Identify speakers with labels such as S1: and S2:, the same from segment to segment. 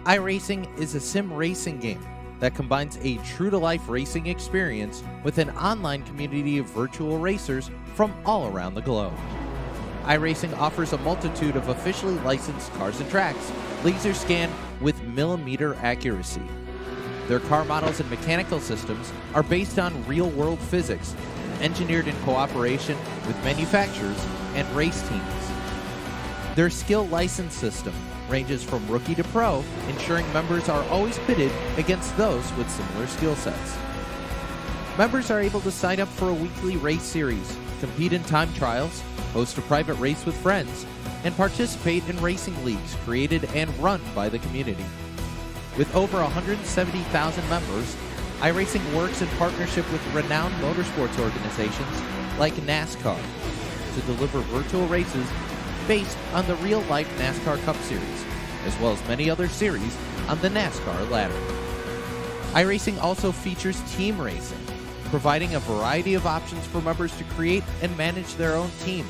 S1: iRacing is a sim racing game that combines a true-to-life racing experience with an online community of virtual racers from all around the globe. iRacing offers a multitude of officially licensed cars and tracks, laser scanned with millimeter accuracy. Their car models and mechanical systems are based on real-world physics, engineered in cooperation with manufacturers and race teams. Their skill license system ranges from rookie to pro, ensuring members are always pitted against those with similar skill sets. Members are able to sign up for a weekly race series, compete in time trials, host a private race with friends, and participate in racing leagues created and run by the community. With over 170,000 members, iRacing works in partnership with renowned motorsports organizations like NASCAR to deliver virtual races based on the real-life NASCAR Cup Series, as well as many other series on the NASCAR ladder. iRacing also features team racing, providing a variety of options for members to create and manage their own teams.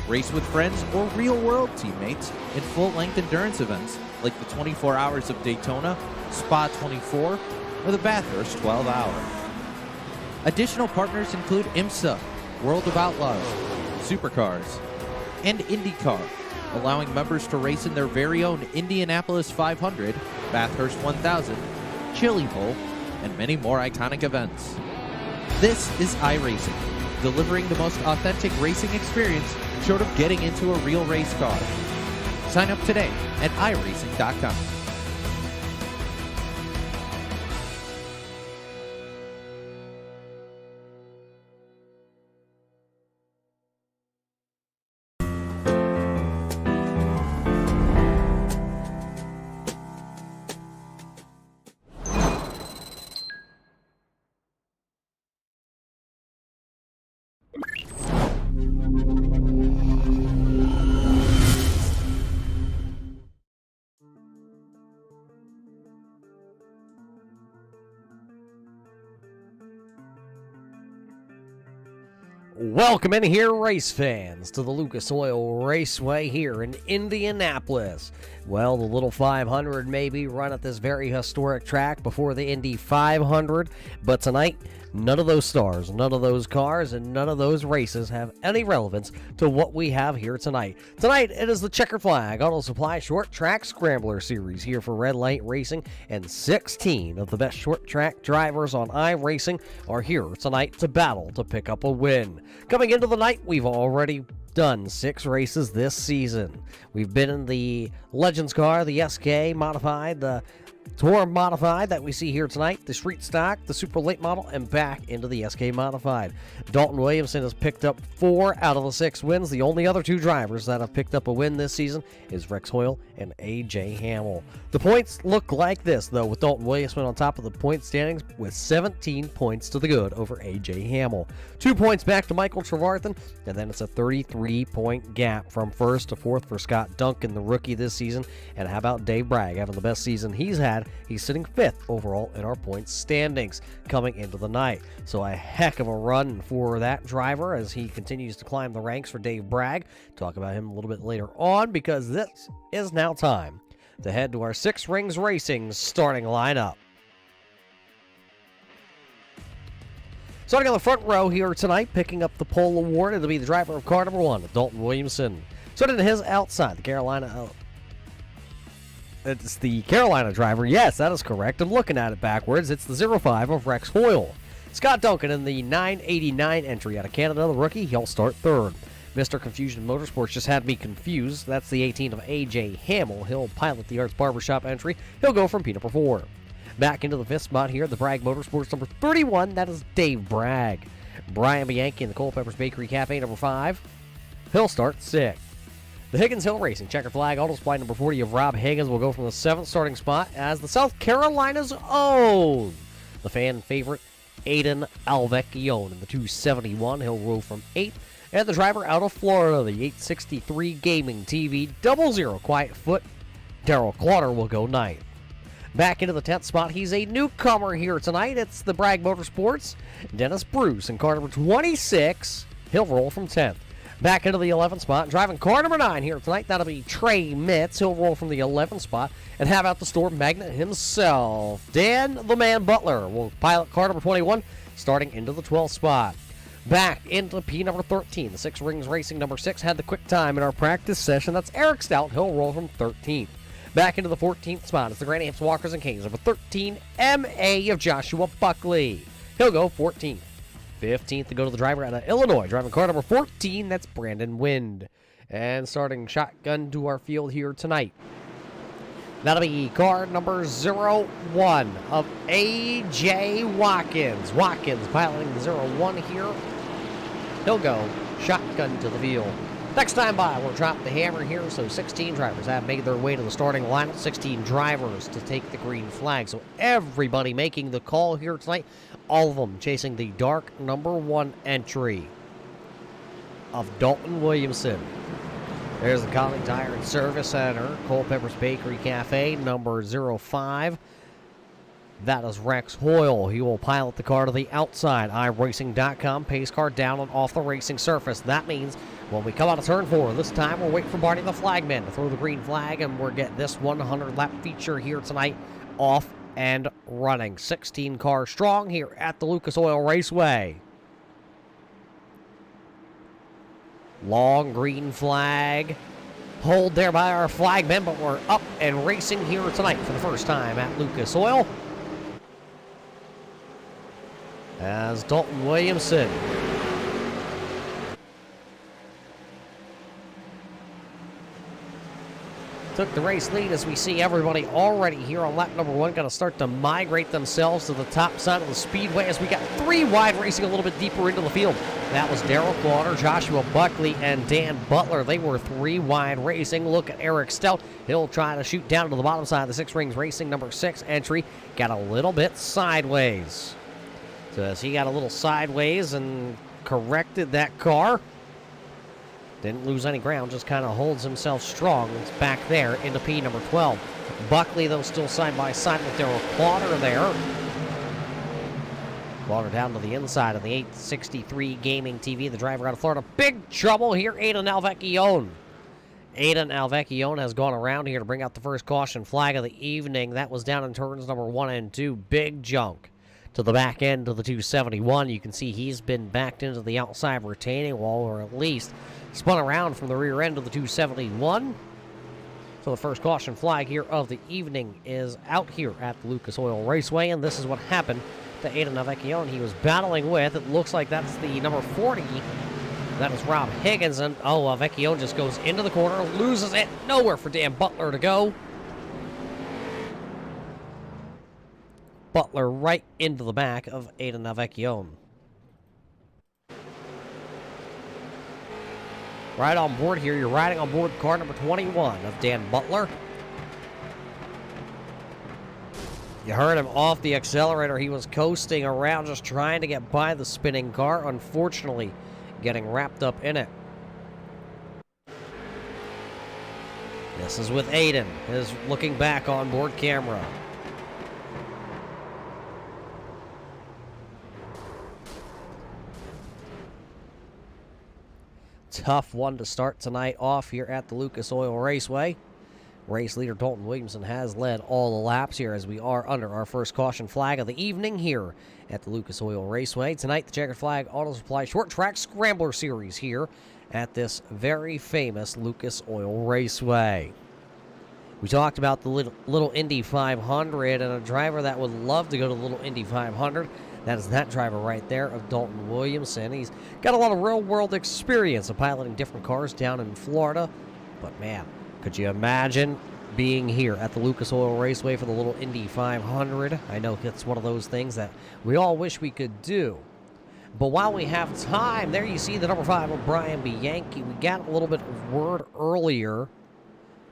S1: Race with friends or real-world teammates in full-length endurance events like the 24 Hours of Daytona, Spa 24, or the Bathurst 12 Hour. Additional partners include IMSA, World of Outlaws, Supercars, and IndyCar, allowing members to race in their very own Indianapolis 500, Bathurst 1000, Chili Bowl, and many more iconic events. This is iRacing, delivering the most authentic racing experience short of getting into a real race car. Sign up today at iRacing.com.
S2: Welcome in here, race fans, to the Lucas Oil Raceway here in Indianapolis. Well, the Little 500 may be run at this very historic track before the Indy 500, but tonight, none of those stars, none of those cars, and none of those races have any relevance to what we have here tonight. Tonight, it is the Checkered Flag Auto Supply Short Track Scrambler Series here for Red Light Racing, and 16 of the best short track drivers on iRacing are here tonight to battle to pick up a win. Coming into the night, we've already done 6 races this season. We've been in the Legends car, the SK Modified, the Tour Modified that we see here tonight, the Street Stock, the Super Late Model, and back into the SK Modified. Dalton Williamson has picked up 4 out of the 6 wins. The only other 2 drivers that have picked up a win this season is Rex Hoyle and A.J. Hamill. The points look like this, though, with Dalton Williamson on top of the point standings with 17 points to the good over A.J. Hamill. 2 points back to Michael Trevarthen, and then it's a 33-point gap from 1st to 4th for Scott Duncan, the rookie this season. And how about Dave Bragg having the best season he's had? He's sitting 5th overall in our points standings coming into the night. So a heck of a run for that driver as he continues to climb the ranks for Dave Bragg. Talk about him a little bit later on, because this is now time to head to our 6 Rings Racing starting lineup. Starting on the front row here tonight, picking up the pole award, it'll be the driver of car number 1, Dalton Williamson. Starting to his outside, the Carolina... It's the Carolina driver. Yes, that is correct. I'm looking at it backwards. It's the 05 of Rex Hoyle. Scott Duncan in the 989 entry out of Canada, the rookie. He'll start 3rd. Mr. Confusion Motorsports just had me confused. That's the 18 of A.J. Hamill. He'll pilot the Arts Barbershop entry. He'll go from P number 4. Back into the 5th spot here, the Bragg Motorsports number 31. That is Dave Bragg. Brian Bianchi in the Culpeppers Bakery Cafe number 5. He'll start 6th. The Higgins Hill Racing Checkered Flag Auto Supply number 40 of Rob Higgins will go from the 7th starting spot as the South Carolina's own, the fan favorite Aiden Alvecchione in the 271. He'll roll from 8th. And the driver out of Florida, the 863 Gaming TV 00 Quiet Foot, Darrell Clauter will go 9th. Back into the 10th spot, he's a newcomer here tonight. It's the Bragg Motorsports, Dennis Bruce in car number 26. He'll roll from 10th. Back into the 11th spot, driving car number 9 here tonight. That'll be Trey Mitz. He'll roll from the 11th spot and have out the Storm Magnet himself. Dan the Man Butler will pilot car number 21, starting into the 12th spot. Back into P number 13. The Six Rings Racing number 6 had the quick time in our practice session. That's Eric Stout. He'll roll from 13th. Back into the 14th spot. It's the Grand Amps Walkers and Kings. Number 13, MA of Joshua Buckley. He'll go 14th. 15th to go to the driver out of Illinois. Driving car number 14, that's Brandon Wind. And starting shotgun to our field here tonight. That'll be car number 01 of A.J. Watkins. Watkins piloting the 01 here. He'll go shotgun to the field. Next time by, we'll drop the hammer here. So 16 drivers have made their way to the starting lineup. 16 drivers to take the green flag. So everybody making the call here tonight. All of them chasing the dark number 1 entry of Dalton Williamson. There's the College Tire and Service Center. Culpeper's Bakery Cafe, number 05. That is Rex Hoyle. He will pilot the car to the outside. iRacing.com, pace car down and off the racing surface. That means when we come out of turn 4, this time we're waiting for Barney the Flagman to throw the green flag, and we'll get this 100-lap feature here tonight off and running. 16 cars strong here at the Lucas Oil Raceway. Long green flag. Hold there by our flagmen, but we're up and racing here tonight for the first time at Lucas Oil. As Dalton Williamson took the race lead, as we see everybody already here on lap number 1 going to start to migrate themselves to the top side of the speedway as we got 3 wide racing a little bit deeper into the field. That was Darrell Clauter, Joshua Buckley, and Dan Butler. They were 3 wide racing. Look at Eric Stout. He'll try to shoot down to the bottom side of the Six Rings Racing number 6 entry. Got a little bit sideways. So as he got a little sideways and corrected that car, didn't lose any ground, just kind of holds himself strong. It's back there into P number 12. Buckley, though, still side by side with Darrell Clauter there. Clauter down to the inside of the 863 Gaming TV. The driver out of Florida. Big trouble here, Aidan Alvecchione. Aidan Alvecchione has gone around here to bring out the first caution flag of the evening. That was down in turns number 1 and 2. Big junk to the back end of the 271. You can see he's been backed into the outside retaining wall, or at least spun around from the rear end of the 271. So the first caution flag here of the evening is out here at the Lucas Oil Raceway, and this is what happened to Aidan Alvecchione. He was battling with, it looks like that's the number 40. That is Rob Higgins, and Alvecchione just goes into the corner, loses it, nowhere for Dan Butler to go. Butler right into the back of Aidan Alvecchione. Right on board here, you're riding on board car number 21 of Dan Butler. You heard him off the accelerator. He was coasting around, just trying to get by the spinning car. Unfortunately, getting wrapped up in it. This is with Aidan, his looking back on board camera. Tough one to start tonight off here at the Lucas Oil Raceway. Race leader Dalton Williamson has led all the laps here as we are under our first caution flag of the evening here at the Lucas Oil Raceway. Tonight, the Checkered Flag Auto Supply Short Track Scrambler Series here at this very famous Lucas Oil Raceway. We talked about the Little Indy 500 and a driver that would love to go to the Little Indy 500. That is that driver right there of Dalton Williamson. He's got a lot of real-world experience of piloting different cars down in Florida. But, man, could you imagine being here at the Lucas Oil Raceway for the Little Indy 500? I know it's one of those things that we all wish we could do. But while we have time, there you see the number 5 of Brian Bianchi. We got a little bit of word earlier.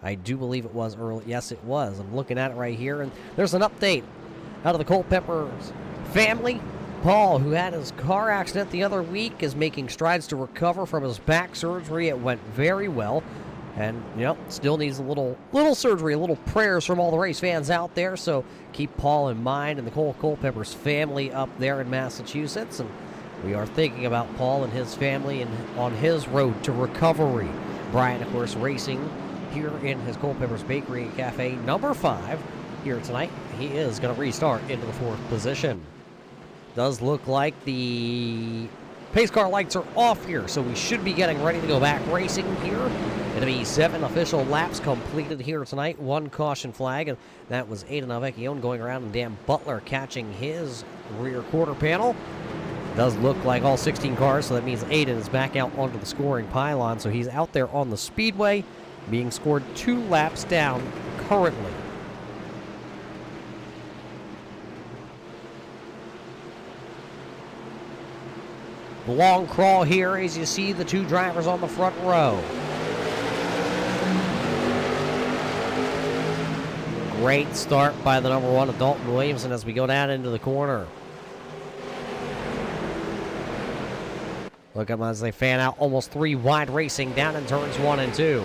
S2: I do believe it was early. Yes, it was. I'm looking at it right here, and there's an update out of the Culpeper's family. Paul, who had his car accident the other week, is making strides to recover from his back surgery. It went very well. And, still needs a little surgery, a little prayers from all the race fans out there. So keep Paul in mind and the Culpeper's family up there in Massachusetts. And We are thinking about Paul and his family and on his road to recovery. Brian, of course, racing here in his Culpeper's Bakery and Cafe number 5 here tonight. He is going to restart into the 4th position. Does look like the pace car lights are off here, so we should be getting ready to go back racing here. It'll be 7 official laps completed here tonight, 1 caution flag, and that was Aiden Alvecchione going around and Dan Butler catching his rear quarter panel. Does look like all 16 cars, so that means Aiden is back out onto the scoring pylon, so he's out there on the speedway, being scored 2 laps down currently. The long crawl here as you see the 2 drivers on the front row. Great start by the number 1 of Dalton Williamson as we go down into the corner. Look at them as they fan out, almost 3 wide racing down in turns 1 and 2.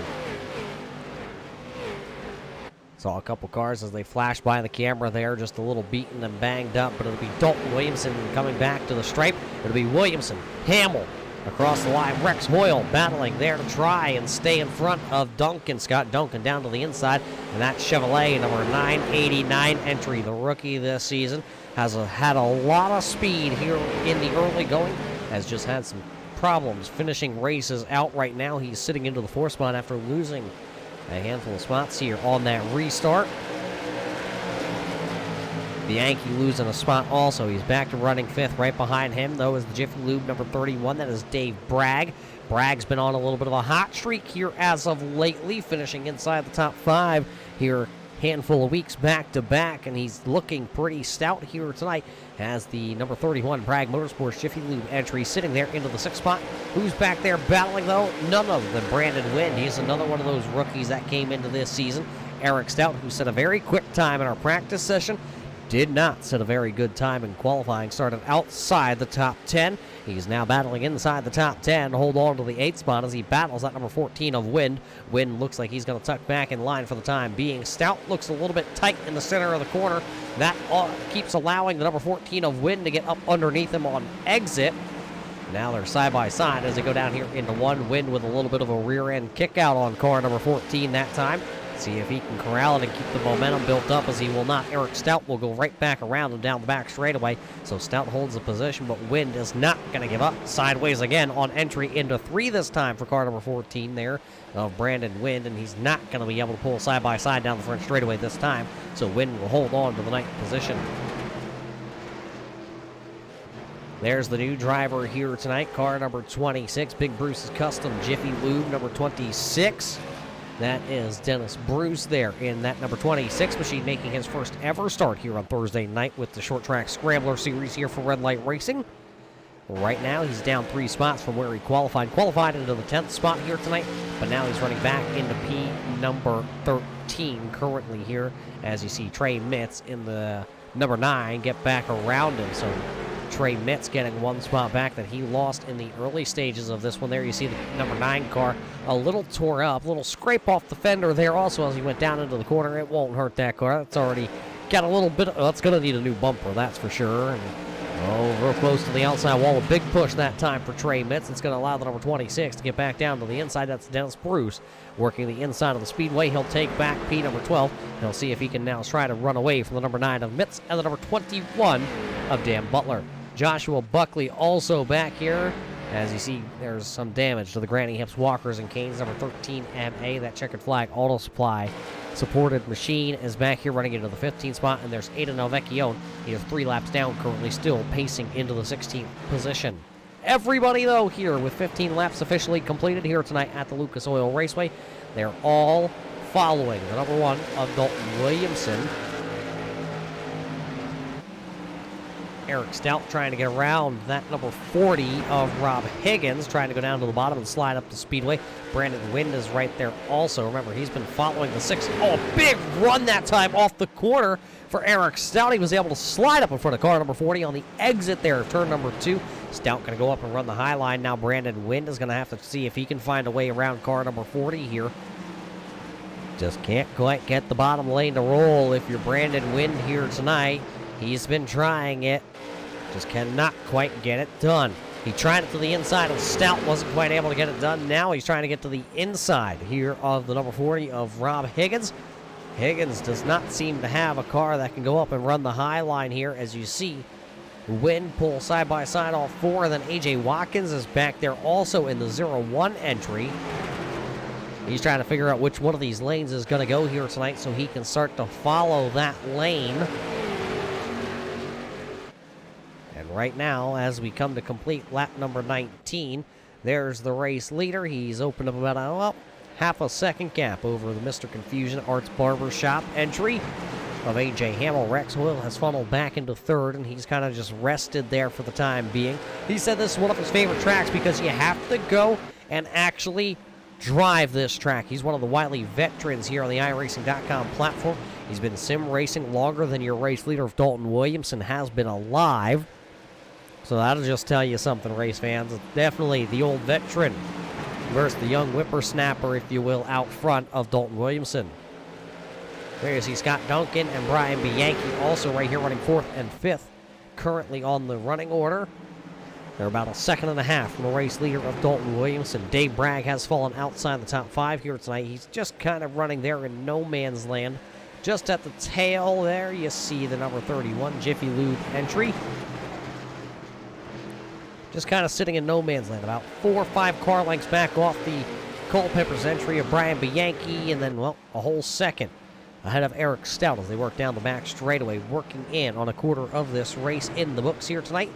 S2: Saw a couple cars as they flashed by the camera there, just a little beaten and banged up, but it'll be Dalton Williamson coming back to the stripe. It'll be Williamson, Hamill across the line, Rex Hoyle battling there to try and stay in front of Duncan, Scott Duncan down to the inside, and that Chevrolet number 989 entry, the rookie this season, has had a lot of speed here in the early going, has just had some problems finishing races out right now. He's sitting into the 4th spot after losing a handful of spots here on that restart. The Yankee losing a spot also. He's back to running 5th. Right behind him, though, is the Jiffy Lube number 31. That is Dave Bragg. Bragg's been on a little bit of a hot streak here as of lately, finishing inside the top 5 here handful of weeks back to back, and he's looking pretty stout here tonight as the number 31 Bragg Motorsports Jiffy Lube entry sitting there into the 6th spot. Who's back there battling, though? None other than Brandon Wind. He's another one of those rookies that came into this season. Eric Stout, who set a very quick time in our practice session, did not set a very good time in qualifying. Started outside the top 10. He's now battling inside the top 10 to hold on to the 8th spot as he battles that number 14 of Wind. Wind looks like he's going to tuck back in line for the time being. Stout looks a little bit tight in the center of the corner. That keeps allowing the number 14 of Wind to get up underneath him on exit. Now they're side by side as they go down here into 1. Wind with a little bit of a rear end kick out on car number 14 that time. See if he can corral it and keep the momentum built up, as he will not. Eric Stout will go right back around him down the back straightaway. So Stout holds the position, but Wind is not going to give up. Sideways again on entry into 3 this time for car number 14 there of Brandon Wind, and he's not going to be able to pull side by side down the front straightaway this time. So Wind will hold on to the 9th position. There's the new driver here tonight, car number 26, Big Bruce's Custom Jiffy Lube number 26. That is Dennis Bruce there in that number 26 machine, making his first ever start here on Thursday night with the short track Scrambler series here for Red Light Racing. Right now, he's down 3 spots from where he qualified. Qualified into the 10th spot here tonight, but now he's running back into P number 13 currently here, as you see Trey Mitz in the number 9 get back around him. So Trey Mitz getting 1 spot back that he lost in the early stages of this one there. You see the number 9 car a little tore up, a little scrape off the fender there also as he went down into the corner. It won't hurt that car. That's already got a little bit of, that's going to need a new bumper, that's for sure. And real close to the outside wall. A big push that time for Trey Mitz. It's going to allow the number 26 to get back down to the inside. That's Dennis Bruce working the inside of the speedway. He'll take back P number 12. He'll see if he can now try to run away from the number 9 of Mitz and the number 21 of Dan Butler. Joshua Buckley also back here. As you see, there's some damage to the Granny Hips walkers and canes. Number 13 MA, that checkered flag auto supply supported machine, is back here running into the 15th spot. And there's Aiden Alvecchione. He is 3 laps down, currently still pacing into the 16th position. Everybody, though, here with 15 laps officially completed here tonight at the Lucas Oil Raceway. They're all following the number 1 of Dalton Williamson. Eric Stout trying to get around that number 40 of Rob Higgins, trying to go down to the bottom and slide up the speedway. Brandon Wind is right there also. Remember, he's been following the 6. Oh, a big run that time off the corner for Eric Stout. He was able to slide up in front of car number 40 on the exit there of turn number 2. Stout going to go up and run the high line. Now Brandon Wind is going to have to see if he can find a way around car number 40 here. Just can't quite get the bottom lane to roll if you're Brandon Wind here tonight. He's been trying it. Just cannot quite get it done. He tried it to the inside of Stout, wasn't quite able to get it done. Now he's trying to get to the inside here of the number 40 of Rob Higgins. Higgins does not seem to have a car that can go up and run the high line here, as you see. Win pull side by side, all four. And then A.J. Watkins is back there also in the 0-1 entry. He's trying to figure out which one of these lanes is going to go here tonight so he can start to follow that lane. And right now, as we come to complete lap number 19, there's the race leader. He's opened up about half a second gap over the Mr. Confusion Arts Barber Shop entry of A.J. Hamill. Rex Oil has funneled back into third, and he's kind of just rested there for the time being. He said this is one of his favorite tracks because you have to go and actually drive this track. He's one of the wily veterans here on the iRacing.com platform. He's been sim racing longer than your race leader of Dalton Williamson has been alive. So that'll just tell you something, race fans. It's definitely the old veteran versus the young whippersnapper, if you will, out front of Dalton Williamson. There you see Scott Duncan and Brian Bianchi also right here running 4th and 5th, currently on the running order. They're about a second and a half from the race leader of Dalton Williamson. Dave Bragg has fallen outside the top 5 here tonight. He's just kind of running there in no man's land. Just at the tail there, you see the number 31 Jiffy Lube entry. Just kind of sitting in no man's land, about 4 or 5 car lengths back off the Culpepper's entry of Brian Bianchi, and then, well, a whole second ahead of Eric Stout as they work down the back straightaway, working in on a quarter of this race in the books here tonight.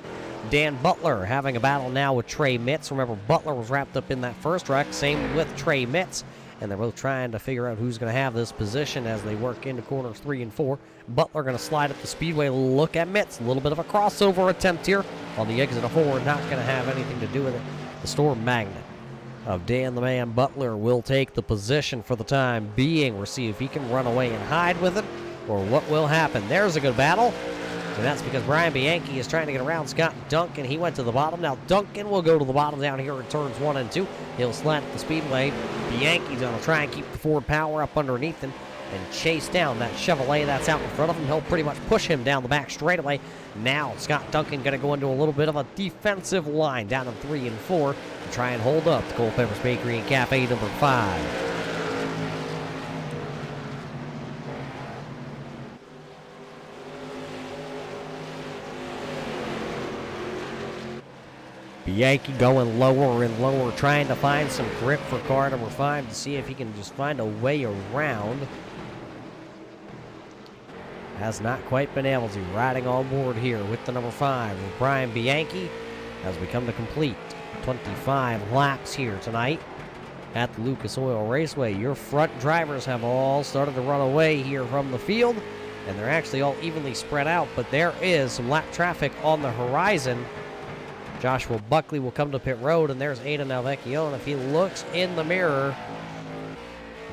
S2: Dan Butler having a battle now with Trey Mitz. Remember, Butler was wrapped up in that first wreck, same with Trey Mitz, and they're both trying to figure out who's going to have this position as they work into corners 3 and 4. Butler going to slide up the speedway, look at Mitz. A little bit of a crossover attempt here on the exit of 4, not going to have anything to do with it. The Storm Magnet of Dan the Man Butler will take the position for the time being. We'll see if he can run away and hide with it, or what will happen. There's a good battle, and that's because Brian Bianchi is trying to get around Scott Duncan. He went to the bottom. Now Duncan will go to the bottom down here in turns 1 and 2. He'll slide at the speedway. Bianchi's going to try and keep the Ford power up underneath him and chase down that Chevrolet that's out in front of him. He'll pretty much push him down the back straightaway. Now Scott Duncan going to go into a little bit of a defensive line down in 3 and 4 to try and hold up the Culpepper's Bakery and Cafe number 5. Bianchi going lower and lower, trying to find some grip for car number 5 to see if he can just find a way around. Has not quite been able to. Riding on board here with the number 5 with Brian Bianchi as we come to complete 25 laps here tonight at the Lucas Oil Raceway. Your front drivers have all started to run away here from the field, and they're actually all evenly spread out, but there is some lap traffic on the horizon. Joshua Buckley will come to pit road, and there's Aiden Alvecchio, and if he looks in the mirror,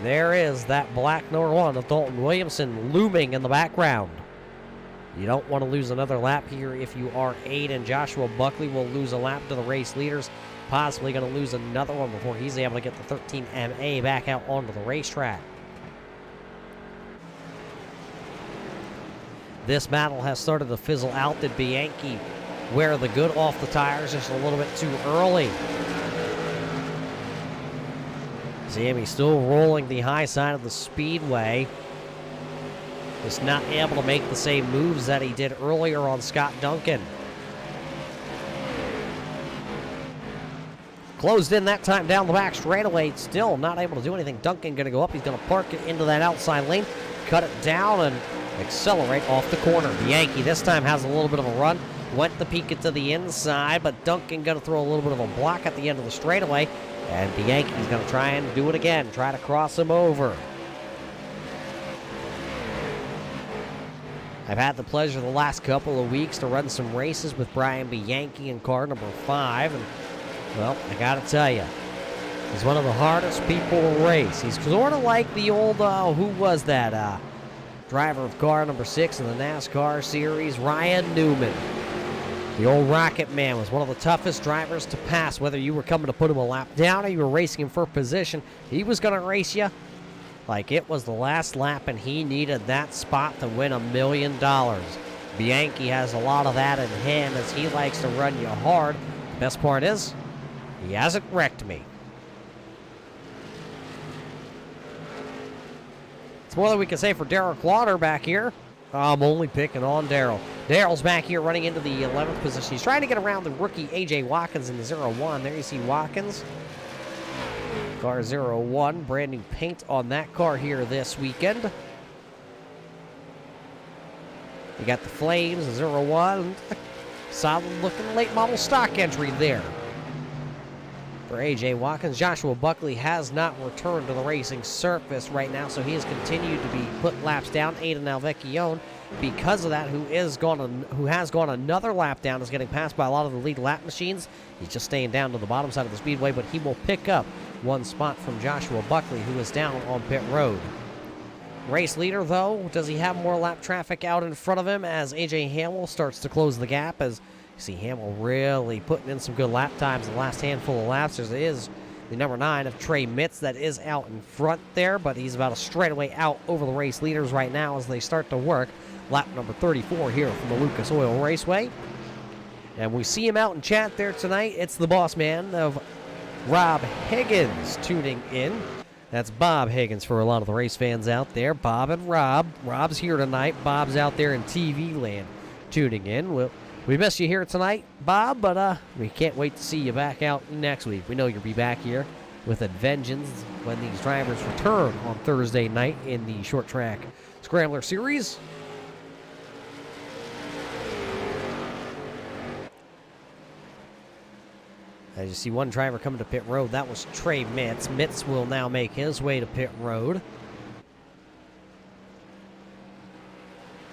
S2: there is that black number 1 of Dalton Williamson looming in the background. You don't want to lose another lap here if you are Aiden. Joshua Buckley will lose a lap to the race leaders, possibly going to lose another one before he's able to get the 13 MA back out onto the racetrack. This battle has started to fizzle out. Did Bianchi wear the good off the tires just a little bit too early? See him, he's still rolling the high side of the speedway. Just not able to make the same moves that he did earlier on Scott Duncan. Closed in that time down the back straightaway. Still not able to do anything. Duncan going to go up. He's going to park it into that outside lane, cut it down, and accelerate off the corner. Bianchi this time has a little bit of a run. Went to peek it to the inside, but Duncan going to throw a little bit of a block at the end of the straightaway. And Bianchi's going to try and do it again, try to cross him over. I've had the pleasure the last couple of weeks to run some races with Brian Bianchi in car number 5. And, well, I got to tell you, he's one of the hardest people to race. He's sort of like the old, who was that? Driver of car number 6 in the NASCAR series, Ryan Newman. The old Rocket Man was one of the toughest drivers to pass, whether you were coming to put him a lap down or you were racing him for position. He was going to race you like it was the last lap, and he needed that spot to win $1 million. Bianchi has a lot of that in him as he likes to run you hard. The best part is, he hasn't wrecked me. It's more than we can say for Derek Lauder back here. I'm only picking on Daryl. Daryl's back here running into the 11th position. He's trying to get around the rookie A.J. Watkins in the 0-1. There you see Watkins. Car 0-1. Brand new paint on that car here this weekend. You got the Flames, the 0-1. Solid looking late model stock entry there for A.J. Watkins. Joshua Buckley has not returned to the racing surface right now, so he has continued to be put laps down. Aiden Alvecchione, because of that, who has gone another lap down, is getting passed by a lot of the lead lap machines. He's just staying down to the bottom side of the speedway, but he will pick up one spot from Joshua Buckley, who is down on pit road. Race leader, though, does he have more lap traffic out in front of him as A.J. Hamill starts to close the gap? As you see Hamill really putting in some good lap times in the last handful of laps. There is the number 9 of Trey Mitz that is out in front there, but he's about a straightaway out over the race leaders right now as they start to work lap number 34 here from the Lucas Oil Raceway. And we see him out in chat there tonight. It's the boss man of Rob Higgins tuning in. That's Bob Higgins for a lot of the race fans out there. Bob and Rob. Rob's here tonight. Bob's out there in TV land tuning in. We miss you here tonight, Bob, but we can't wait to see you back out next week. We know you'll be back here with a vengeance when these drivers return on Thursday night in the short track Scrambler Series. As you see one driver coming to pit road, that was Trey Mitz. Mitz will now make his way to pit road.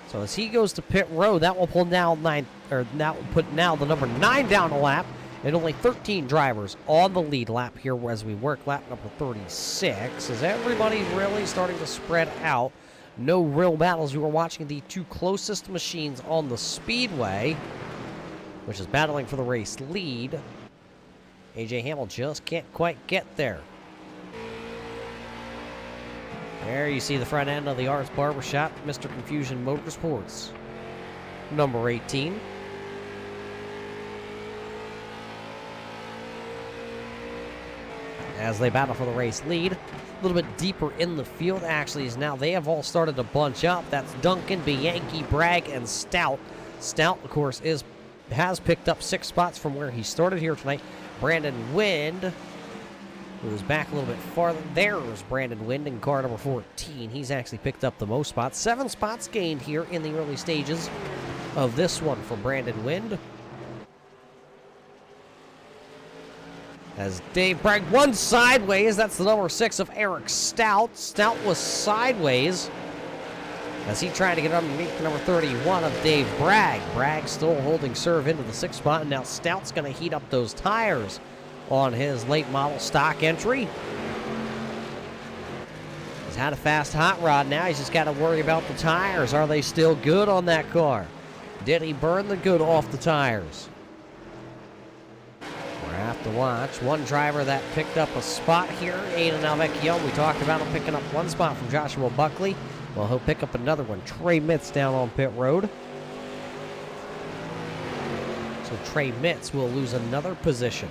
S2: So as he goes to pit road, that will pull now that will put now the number 9 down a lap, and only 13 drivers on the lead lap here as we work lap number 36. As everybody's really starting to spread out. No real battles. You are watching the two closest machines on the speedway, which is battling for the race lead. A.J. Hamill just can't quite get there. There you see the front end of the Arts Barbershop, Mr. Confusion Motorsports, number 18. As they battle for the race lead, a little bit deeper in the field actually is now they have all started to bunch up. That's Duncan, Bianchi, Bragg, and Stout. Stout, of course, has picked up 6 spots from where he started here tonight. Brandon Wind, who's back a little bit farther. There's Brandon Wind in car number 14. He's actually picked up the most spots. 7 spots gained here in the early stages of this one for Brandon Wind. As Dave Bragg won sideways. That's the number 6 of Eric Stout. Stout was sideways as he tried to get underneath the number 31 of Dave Bragg. Bragg still holding serve into the 6th spot, and now Stout's going to heat up those tires on his late model stock entry. He's had a fast hot rod now. He's just got to worry about the tires. Are they still good on that car? Did he burn the good off the tires? We'll have to watch. One driver that picked up a spot here, Aiden Alvecchione. We talked about him picking up 1 spot from Joshua Buckley. Well, he'll pick up another one. Trey Mitz down on pit road. So Trey Mitz will lose another position.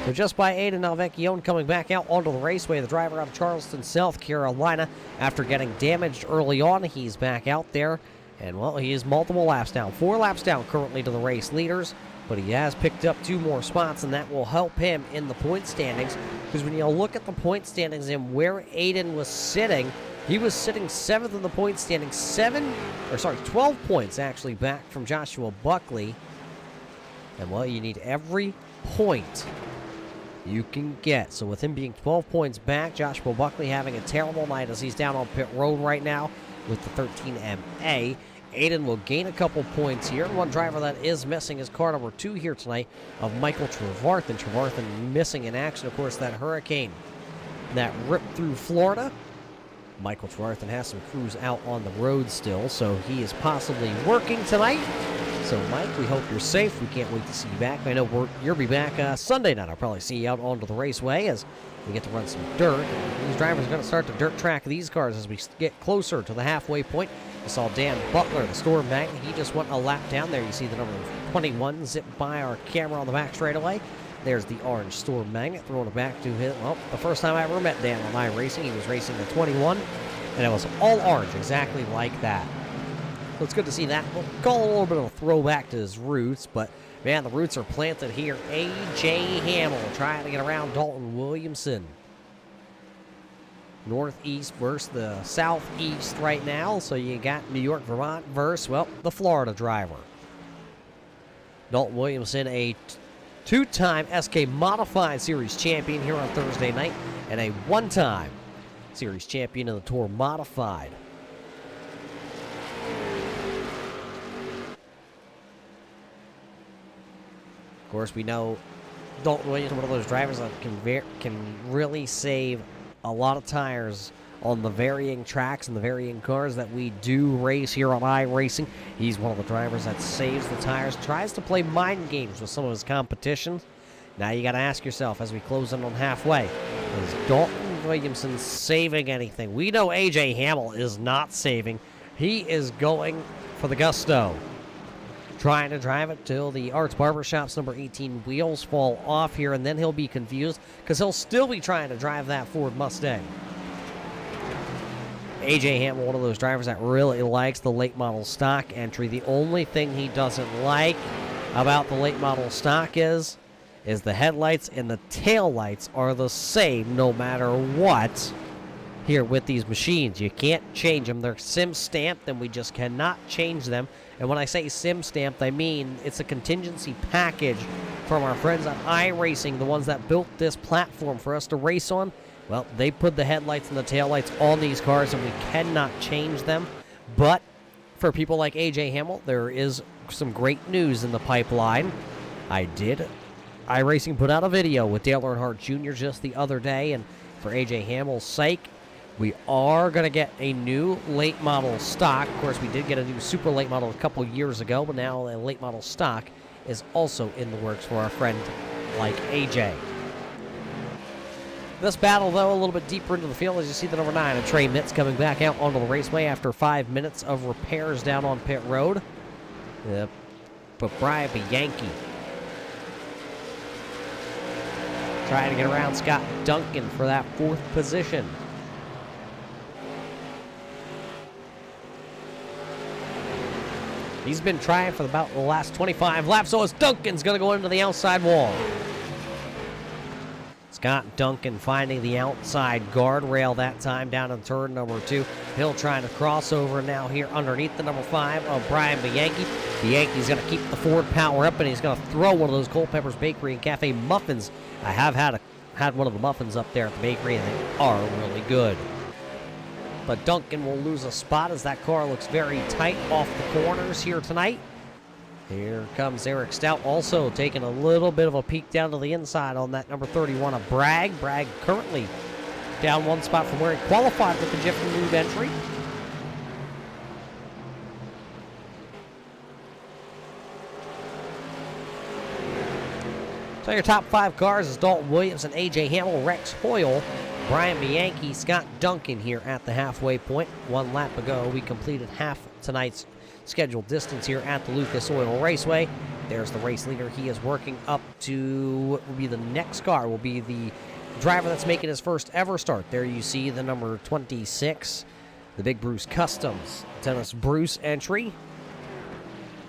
S2: So just by Aiden Alvecchione coming back out onto the raceway, the driver out of Charleston, South Carolina, after getting damaged early on, he's back out there. And, well, he is multiple laps down. 4 laps down currently to the race leaders. But he has picked up 2 more spots, and that will help him in the point standings. Because when you look at the point standings and where Aiden was sitting, he was sitting 7th in the point standings. 12 points actually back from Joshua Buckley. And, well, you need every point you can get. So with him being 12 points back, Joshua Buckley having a terrible night as he's down on pit road right now with the 13MA. Aiden will gain a couple points here. One driver that is missing is car number 2 here tonight of Michael Trevarthen. Trevarthen missing in action, of course, that hurricane that ripped through Florida. Michael Trevarthen has some crews out on the road still, so he is possibly working tonight. So, Mike, we hope you're safe. We can't wait to see you back. I know you'll be back Sunday night. I'll probably see you out onto the raceway as we get to run some dirt. These drivers are going to start to dirt track these cars as we get closer to the halfway point We saw Dan Butler, the store magnet. He just went a lap down there. You see the number 21 zip by our camera on the back straightaway. There's the orange store magnet, throwing it back to him. Well, the first time I ever met Dan on iRacing, he was racing the 21, and it was all orange, exactly like that. So it's good to see that. We'll call it a little bit of a throwback to his roots, but man, the roots are planted here. A.J. Hamill trying to get around Dalton Williamson. Northeast versus the southeast right now, so you got New York, Vermont versus, well, the Florida driver. Dalton Williamson, a two-time SK Modified Series champion here on Thursday night, and a one-time Series champion in the Tour Modified. Of course, we know Dalton Williams is one of those drivers that can really save a lot of tires on the varying tracks and the varying cars that we do race here on iRacing. He's one of the drivers that saves the tires, tries to play mind games with some of his competition. Now you got to ask yourself as we close in on halfway, is Dalton Williamson saving anything? We know A.J. Hamill is not saving. He is going for the gusto. Trying to drive it till the Arts Barbershop's number 18 wheels fall off here, and then he'll be confused because he'll still be trying to drive that Ford Mustang. A.J. Hamill, one of those drivers that really likes the late model stock entry. The only thing he doesn't like about the late model stock is the headlights and the tail lights are the same no matter what. Here with these machines, you can't change them. They're sim stamped, and we just cannot change them. And when I say sim stamped, I mean it's a contingency package from our friends at iRacing, the ones that built this platform for us to race on. Well, they put the headlights and the taillights on these cars, and we cannot change them. But for people like A.J. Hamill, there is some great news in the pipeline. iRacing put out a video with Dale Earnhardt Jr. just the other day, and for A.J. Hamill's sake, we are going to get a new late model stock. Of course, we did get a new super late model a couple years ago, but now a late model stock is also in the works for our friend like AJ. This battle, though, a little bit deeper into the field, as you see the number 9, Trey Mitz coming back out onto the raceway after 5 minutes of repairs down on pit road. But Brian Bianchi trying to get around Scott Duncan for that 4th position. He's been trying for about the last 25 laps, so as Duncan's going to go into the outside wall. Scott Duncan finding the outside guardrail that time down in turn number 2. Hill trying to cross over now here underneath the number 5 of Brian Bianchi. Bianchi's going to keep the Ford power up, and he's going to throw one of those Culpeppers Bakery and Cafe muffins. I have had one of the muffins up there at the bakery, and they are really good. But Duncan will lose a spot as that car looks very tight off the corners here tonight. Here comes Eric Stout, also taking a little bit of a peek down to the inside on that number 31 of Bragg. Bragg currently down 1 spot from where he qualified with the Jiffy Lube entry. So your top 5 cars is Dalton Williams and A.J. Hamill, Rex Hoyle, Brian Bianchi, Scott Duncan here at the halfway point. 1 lap ago, we completed half tonight's scheduled distance here at the Lucas Oil Raceway. There's the race leader. He is working up to what will be the next car, will be the driver that's making his first ever start. There you see the number 26, the Big Bruce Customs, Dennis Bruce entry.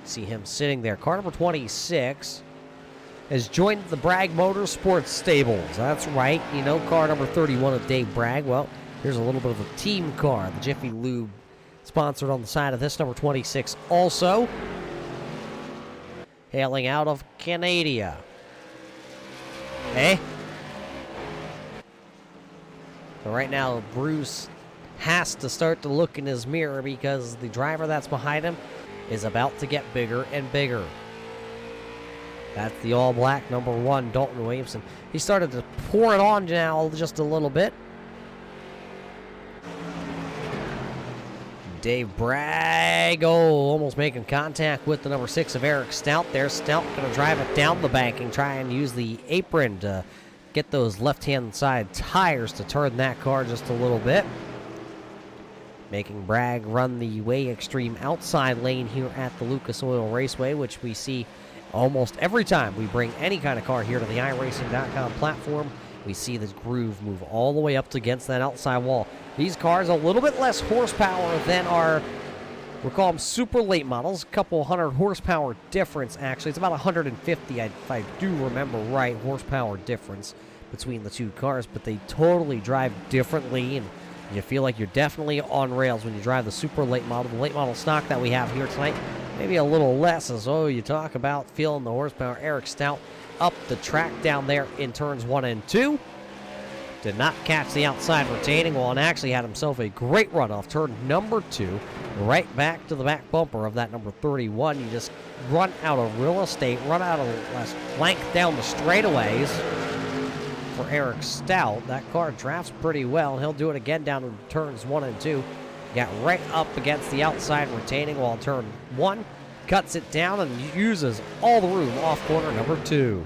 S2: See him sitting there. Car number 26 has joined the Bragg Motorsports stables. That's right. You know, car number 31 of Dave Bragg. Well, here's a little bit of a team car. The Jiffy Lube sponsored on the side of this, number 26 also. Hailing out of Canada. So right now, Bruce has to start to look in his mirror because the driver that's behind him is about to get bigger and bigger. That's the all-black number 1, Dalton Williamson. He started to pour it on now just a little bit. Dave Bragg, almost making contact with the number 6 of Eric Stout there. Stout going to drive it down the bank and try and use the apron to get those left-hand side tires to turn that car just a little bit. making Bragg run the way extreme outside lane here at the Lucas Oil Raceway, which we see almost every time we bring any kind of car here to the iRacing.com platform. We see the groove move all the way up against that outside wall. These cars a little bit less horsepower than our, we'll call them super late models, a couple hundred horsepower difference actually. It's about 150, if I do remember right, horsepower difference between the two cars, but they totally drive differently, and you feel like you're definitely on rails when you drive the super late model. The late model stock that we have here tonight, maybe a little less, as you talk about feeling the horsepower. Eric Stout up the track down there in turns 1 and 2. Did not catch the outside retaining wall and actually had himself a great run off turn number 2, right back to the back bumper of that number 31. You just run out of real estate, run out of length down the straightaways for Eric Stout. That car drafts pretty well, and he'll do it again down in turns 1 and 2. Got right up against the outside retaining wall turn 1, cuts it down and uses all the room off corner number 2.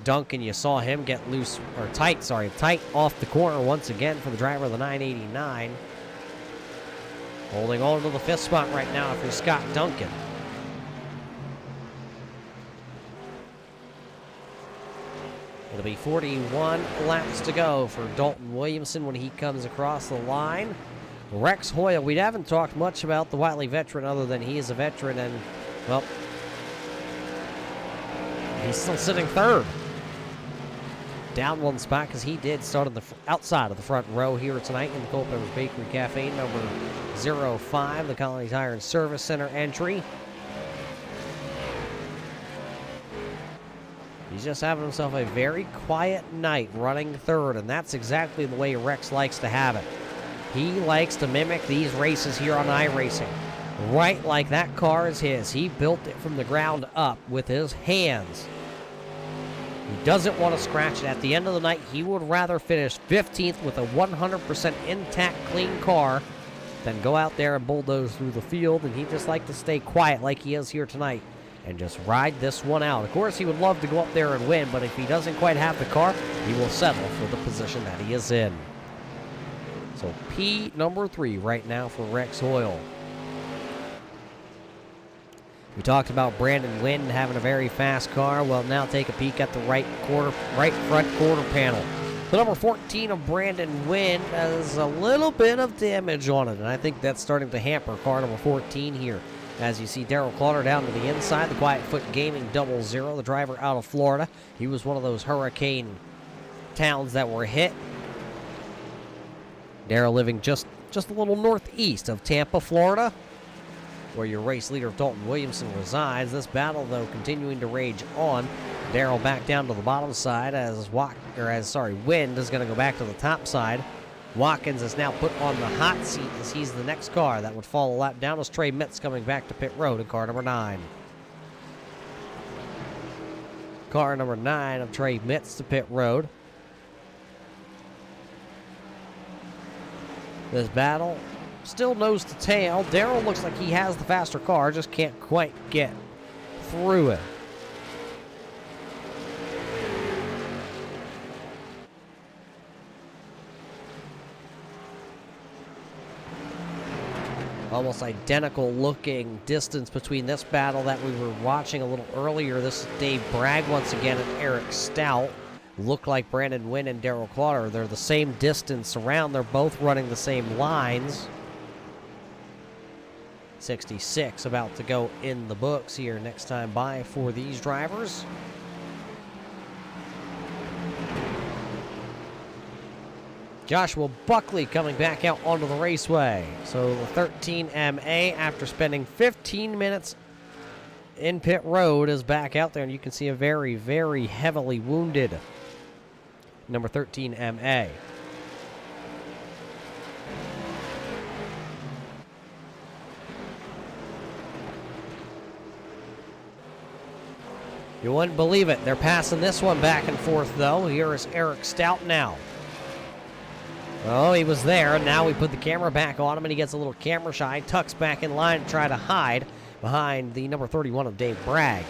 S2: Duncan, you saw him get loose, or tight off the corner once again for the driver of the 989. Holding on to the 5th spot right now for Scott Duncan. It'll be 41 laps to go for Dalton Williamson when he comes across the line. Rex Hoyle, we haven't talked much about the Wiley veteran other than he is a veteran, and, well, he's still sitting 3rd. Down 1 spot because he did start on the outside of the front row here tonight in the Culpeper's Bakery Cafe, number 05, the Colony Tire and Service Center entry. He's just having himself a very quiet night running 3rd, and that's exactly the way Rex likes to have it. He likes to mimic these races here on iRacing, right like that car is his. He built it from the ground up with his hands. He doesn't want to scratch it. At the end of the night, he would rather finish 15th with a 100% intact, clean car than go out there and bulldoze through the field, and he'd just like to stay quiet like he is here tonight and just ride this one out. Of course, he would love to go up there and win, but if he doesn't quite have the car, he will settle for the position that he is in. So P number 3 right now for Rex Hoyle. We talked about Brandon Wynn having a very fast car. Well, now take a peek at the right front quarter panel. The number 14 of Brandon Wynn has a little bit of damage on it, and I think that's starting to hamper car number 14 here. As you see Daryl Clotter down to the inside, the Quiet Foot Gaming 00, the driver out of Florida. He was one of those hurricane towns that were hit. Daryl living just a little northeast of Tampa, Florida, where your race leader Dalton Williamson resides. This battle, though, continuing to rage on. Darrell back down to the bottom side as Wind is going to go back to the top side. Watkins is now put on the hot seat as he's the next car that would fall a lap down as Trey Mitz coming back to pit road in car number 9. Car number 9 of Trey Mitz to pit road. This battle still nose to tail. Darrell looks like he has the faster car, just can't quite get through it. Almost identical looking distance between this battle that we were watching a little earlier. This is Dave Bragg once again and Eric Stout. Look like Brandon Wynn and Daryl Clotter. They're the same distance around. They're both running the same lines. 66 about to go in the books here next time by for these drivers. Joshua Buckley coming back out onto the raceway. So the 13MA, after spending 15 minutes in pit road, is back out there, and you can see a very, very heavily wounded number 13MA. You wouldn't believe it. They're passing this one back and forth, though. Here is Eric Stout now. Oh, he was there. Now we put the camera back on him, and he gets a little camera shy, tucks back in line to try to hide behind the number 31 of Dave Bragg.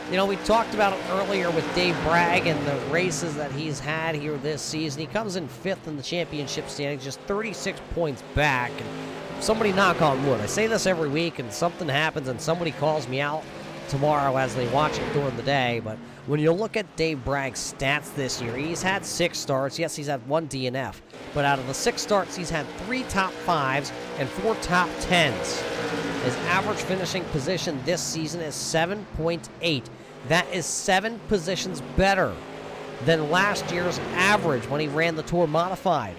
S2: You know, we talked about it earlier with Dave Bragg and the races that he's had here this season. He comes in 5th in the championship standings, just 36 points back. And somebody knock on wood. I say this every week, and something happens, and somebody calls me out tomorrow as they watch it during the day. But when you look at Dave Bragg's stats this year, he's had 6 starts. Yes, he's had 1 DNF. But out of the 6 starts, he's had 3 top 5s and 4 top 10s. His average finishing position this season is 7.8. That is 7 positions better than last year's average when he ran the Tour Modified.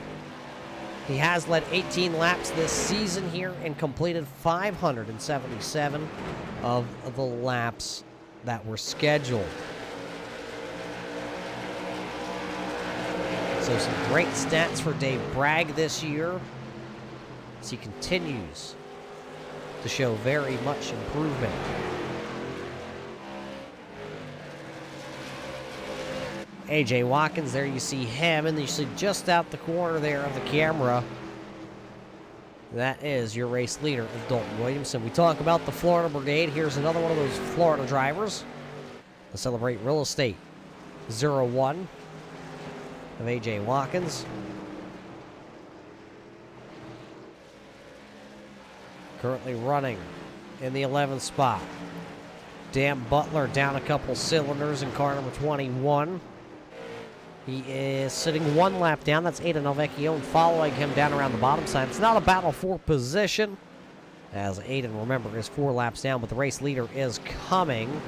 S2: He has led 18 laps this season here and completed 577 of the laps that were scheduled. So some great stats for Dave Bragg this year as he continues to show very much improvement. A.J. Watkins, there you see him, and you see just out the corner there of the camera, that is your race leader, Dalton Williamson. We talk about the Florida Brigade. Here's another one of those Florida drivers to celebrate Real Estate 01 of A.J. Watkins. Currently running in the 11th spot. Dan Butler down a couple cylinders in car number 21. He is sitting 1 lap down. That's Aiden Alvecchione following him down around the bottom side. It's not a battle for position, as Aiden, remember, is 4 laps down, but the race leader is coming.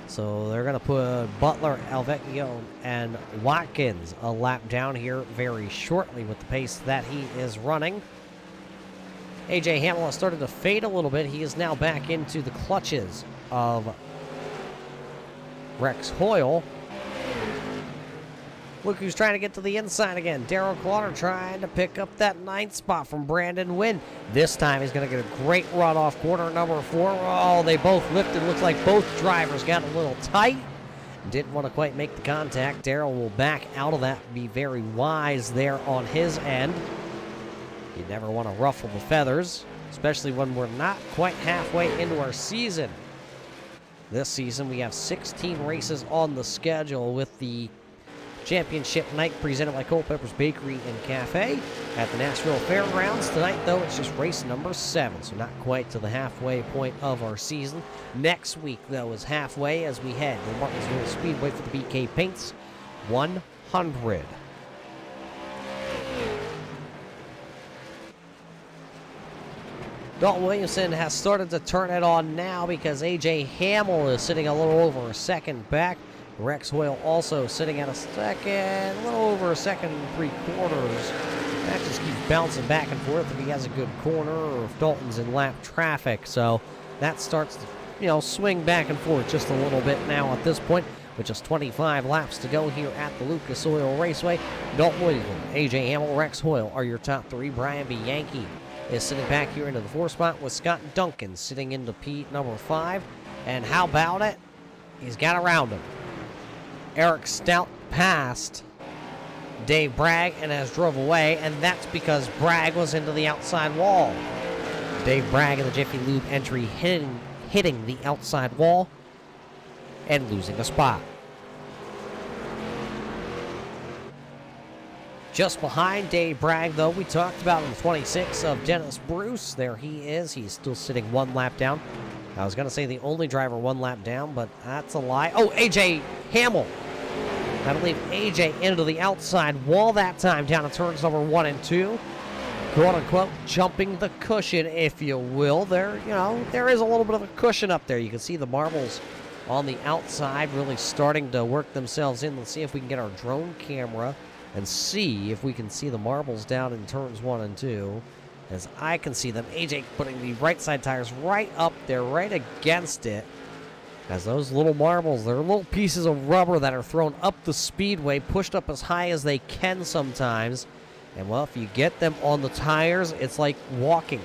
S2: So they're going to put Butler, Alvecchione, and Watkins a lap down here very shortly with the pace that he is running. A.J. Hamill has started to fade a little bit. He is now back into the clutches of Rex Hoyle. Look who's trying to get to the inside again. Darrell Clark trying to pick up that 9th spot from Brandon Wynn. This time he's going to get a great run off corner number 4. Oh, they both lifted. Looks like both drivers got a little tight. Didn't want to quite make the contact. Darrell will back out of that. Be very wise there on his end. You never want to ruffle the feathers, especially when we're not quite halfway into our season. This season we have 16 races on the schedule with the Championship night presented by Culpeper's Bakery and Cafe at the Nashville Fairgrounds. Tonight, though, it's just race number 7, so not quite to the halfway point of our season. Next week, though, is halfway as we head to Martinsville Speedway for the BK Paints 100. Dalton Williamson has started to turn it on now because A.J. Hamill is sitting a little over a second back. Rex Hoyle also sitting at a second, a little over a second and 3/4. That just keeps bouncing back and forth if he has a good corner or if Dalton's in lap traffic. So that starts to, swing back and forth just a little bit now at this point. With just 25 laps to go here at the Lucas Oil Raceway. Dalton Williamson, A.J. Hamill, Rex Hoyle are your top 3. Brian Bianchi is sitting back here into the 4th spot with Scott Duncan sitting into P number 5. And how about it? He's got around him. Eric Stout passed Dave Bragg and has drove away, and that's because Bragg was into the outside wall. Dave Bragg in the Jiffy Lube entry hitting the outside wall and losing a spot. Just behind Dave Bragg, though, we talked about in the 26 of Dennis Bruce. There he is. He's still sitting 1 lap down. I was going to say the only driver 1 lap down, but that's a lie. Oh, A.J. Hamill. I believe A.J. into the outside wall that time down at turns number 1 and 2. Quote-unquote, jumping the cushion, if you will. There is a little bit of a cushion up there. You can see the marbles on the outside really starting to work themselves in. Let's see if we can get our drone camera and see if we can see the marbles down in turns 1 and 2. As I can see them, AJ putting the right side tires right up there, right against it. As those little marbles, they're little pieces of rubber that are thrown up the speedway, pushed up as high as they can sometimes. And well, if you get them on the tires, it's like walking.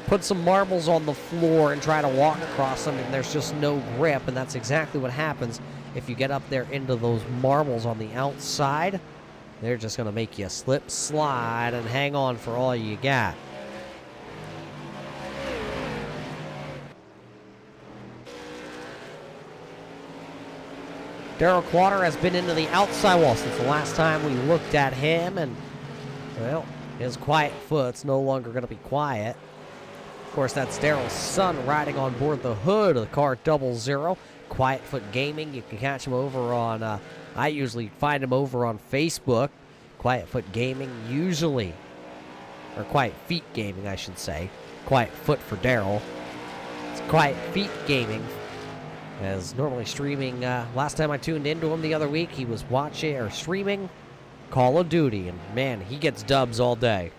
S2: Put some marbles on the floor and try to walk across them, and there's just no grip. And that's exactly what happens if you get up there into those marbles on the outside. They're just going to make you slip, slide, and hang on for all you got. Darrell Quatter has been into the outside wall since the last time we looked at him, and, well, his quiet foot's no longer going to be quiet. Of course, that's Darrell's son riding on board the hood of the car 00. Quiet Foot Gaming. You can catch him over on, I usually find him over on Facebook. Quiet Foot Gaming, usually, or Quiet Feet Gaming, I should say. Quiet Foot for Darrell. It's Quiet Feet Gaming. As normally streaming, last time I tuned into him the other week, he was watching or streaming Call of Duty, and man, he gets dubs all day.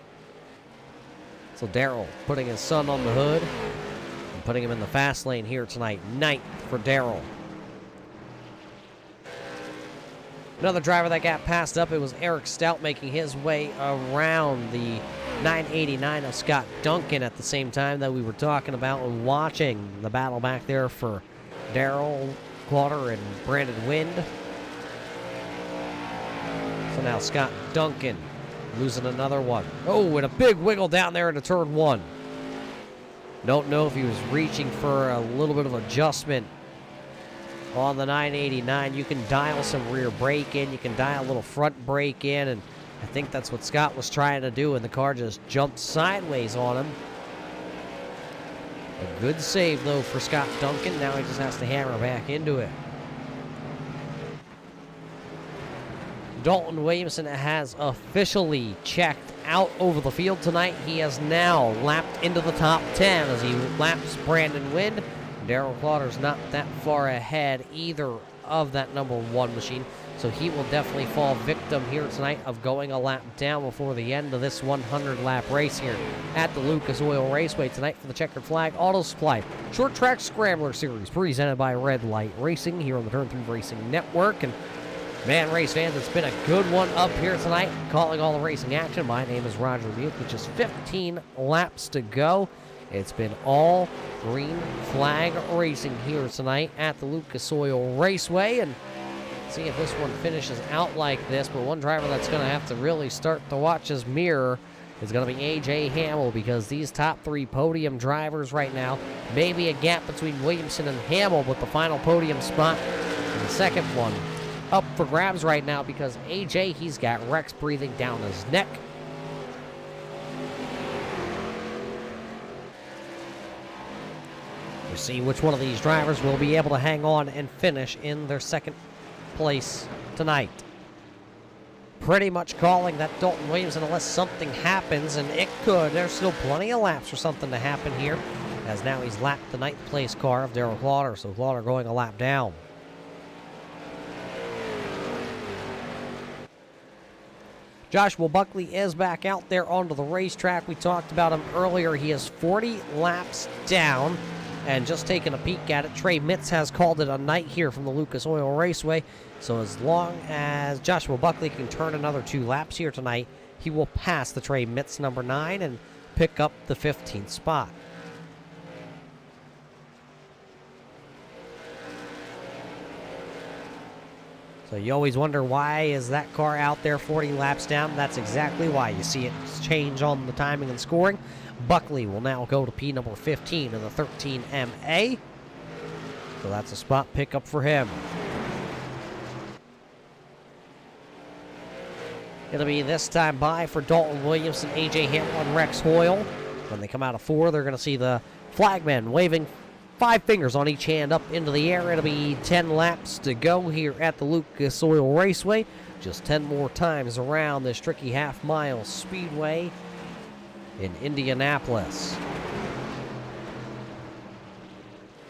S2: So Darrell putting his son on the hood and putting him in the fast lane here tonight. 9th for Darrell. Another driver that got passed up, it was Eric Stout making his way around the 989 of Scott Duncan at the same time that we were talking about and watching the battle back there for Darrell Quatter and Brandon Wind. So now Scott Duncan losing another one. Oh, and a big wiggle down there into turn 1. Don't know if he was reaching for a little bit of adjustment on the 989. You can dial some rear brake in. You can dial a little front brake in. And I think that's what Scott was trying to do. And the car just jumped sideways on him. A good save, though, for Scott Duncan. Now he just has to hammer back into it. Dalton Williamson has officially checked out over the field tonight. He has now lapped into the top 10 as he laps Brandon Wind. Darrell Quatter's not that far ahead either of that number 1 machine, so he will definitely fall victim here tonight of going a lap down before the end of this 100-lap race here at the Lucas Oil Raceway tonight for the Checkered Flag Auto Supply Short Track Scrambler Series presented by Red Light Racing here on the Turn 3 Racing Network. And man, race fans, it's been a good one up here tonight, calling all the racing action. My name is Roger Buick, with just 15 laps to go. It's been all green flag racing here tonight at the Lucas Oil Raceway, and see if this one finishes out like this. But one driver that's going to have to really start to watch his mirror is going to be A.J. Hamill, because these top 3 podium drivers right now, maybe a gap between Williamson and Hamill with the final podium spot. And the second one up for grabs right now, because AJ, he's got Rex breathing down his neck. We'll see which one of these drivers will be able to hang on and finish in their second place tonight. Pretty much calling that Dalton Williamson, unless something happens, and it could. There's still plenty of laps for something to happen here, as now he's lapped the 9th place car of Darrell Quatter, so Quatter going a lap down. Joshua Buckley is back out there onto the racetrack. We talked about him earlier. He is 40 laps down. And just taking a peek at it, Trey Mitz has called it a night here from the Lucas Oil Raceway. So as long as Joshua Buckley can turn another 2 laps here tonight, he will pass the Trey Mitz number 9 and pick up the 15th spot. So you always wonder, why is that car out there 40 laps down? That's exactly why. You see it change on the timing and scoring. Buckley will now go to P number 15 in the 13 MA. So that's a spot pickup for him. It'll be this time by for Dalton Williamson, A.J. Hamill, and Rex Hoyle. When they come out of 4, they're going to see the flagmen waving 5 fingers on each hand up into the air. It'll be 10 laps to go here at the Lucas Oil Raceway. Just 10 more times around this tricky half-mile speedway in Indianapolis.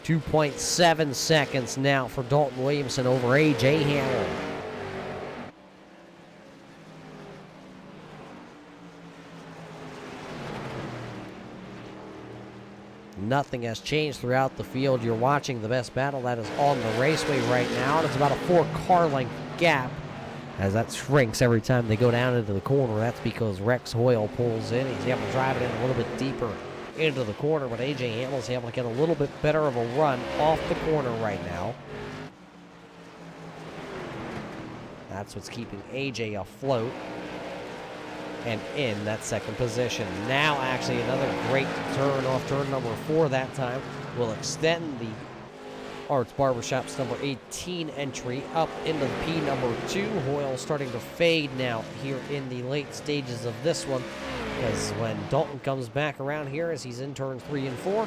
S2: 2.7 seconds now for Dalton Williamson over A.J. Hamill. Nothing has changed throughout the field. You're watching the best battle that is on the raceway right now, and it's about a 4-car length gap as that shrinks every time they go down into the corner. That's because Rex Hoyle pulls in. He's able to drive it in a little bit deeper into the corner, but A.J. Hamill's able to get a little bit better of a run off the corner right now. That's what's keeping A.J. afloat and in that second position. Now actually another great turn off turn number 4 that time will extend the Arts Barbershop's number 18 entry up into the P number 2. Hoyle starting to fade now here in the late stages of this one, because when Dalton comes back around here as he's in turn 3 and 4,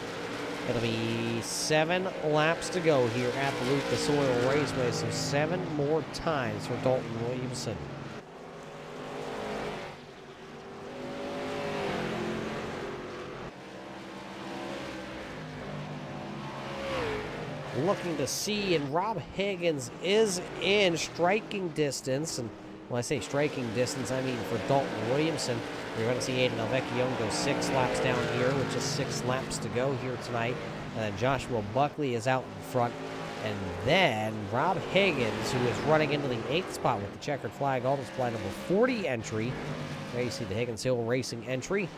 S2: it'll be 7 laps to go here at the Lucas Oil Raceway, so 7 more times for Dalton Williamson. Looking to see, and Rob Higgins is in striking distance. And when I say striking distance, I mean for Dalton Williamson. You're going to see Aiden Alvecchione go 6 laps down here with just 6 laps to go here tonight. And then Joshua Buckley is out in front. And then Rob Higgins, who is running into the 8th spot with the checkered flag, all display number 40 entry. There you see the Higgins Hill Racing entry.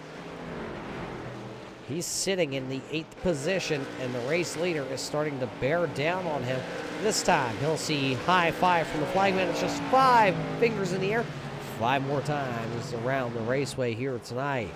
S2: He's sitting in the 8th position, and the race leader is starting to bear down on him. This time, he'll see high 5 from the flagman. It's just 5 fingers in the air. 5 more times around the raceway here tonight.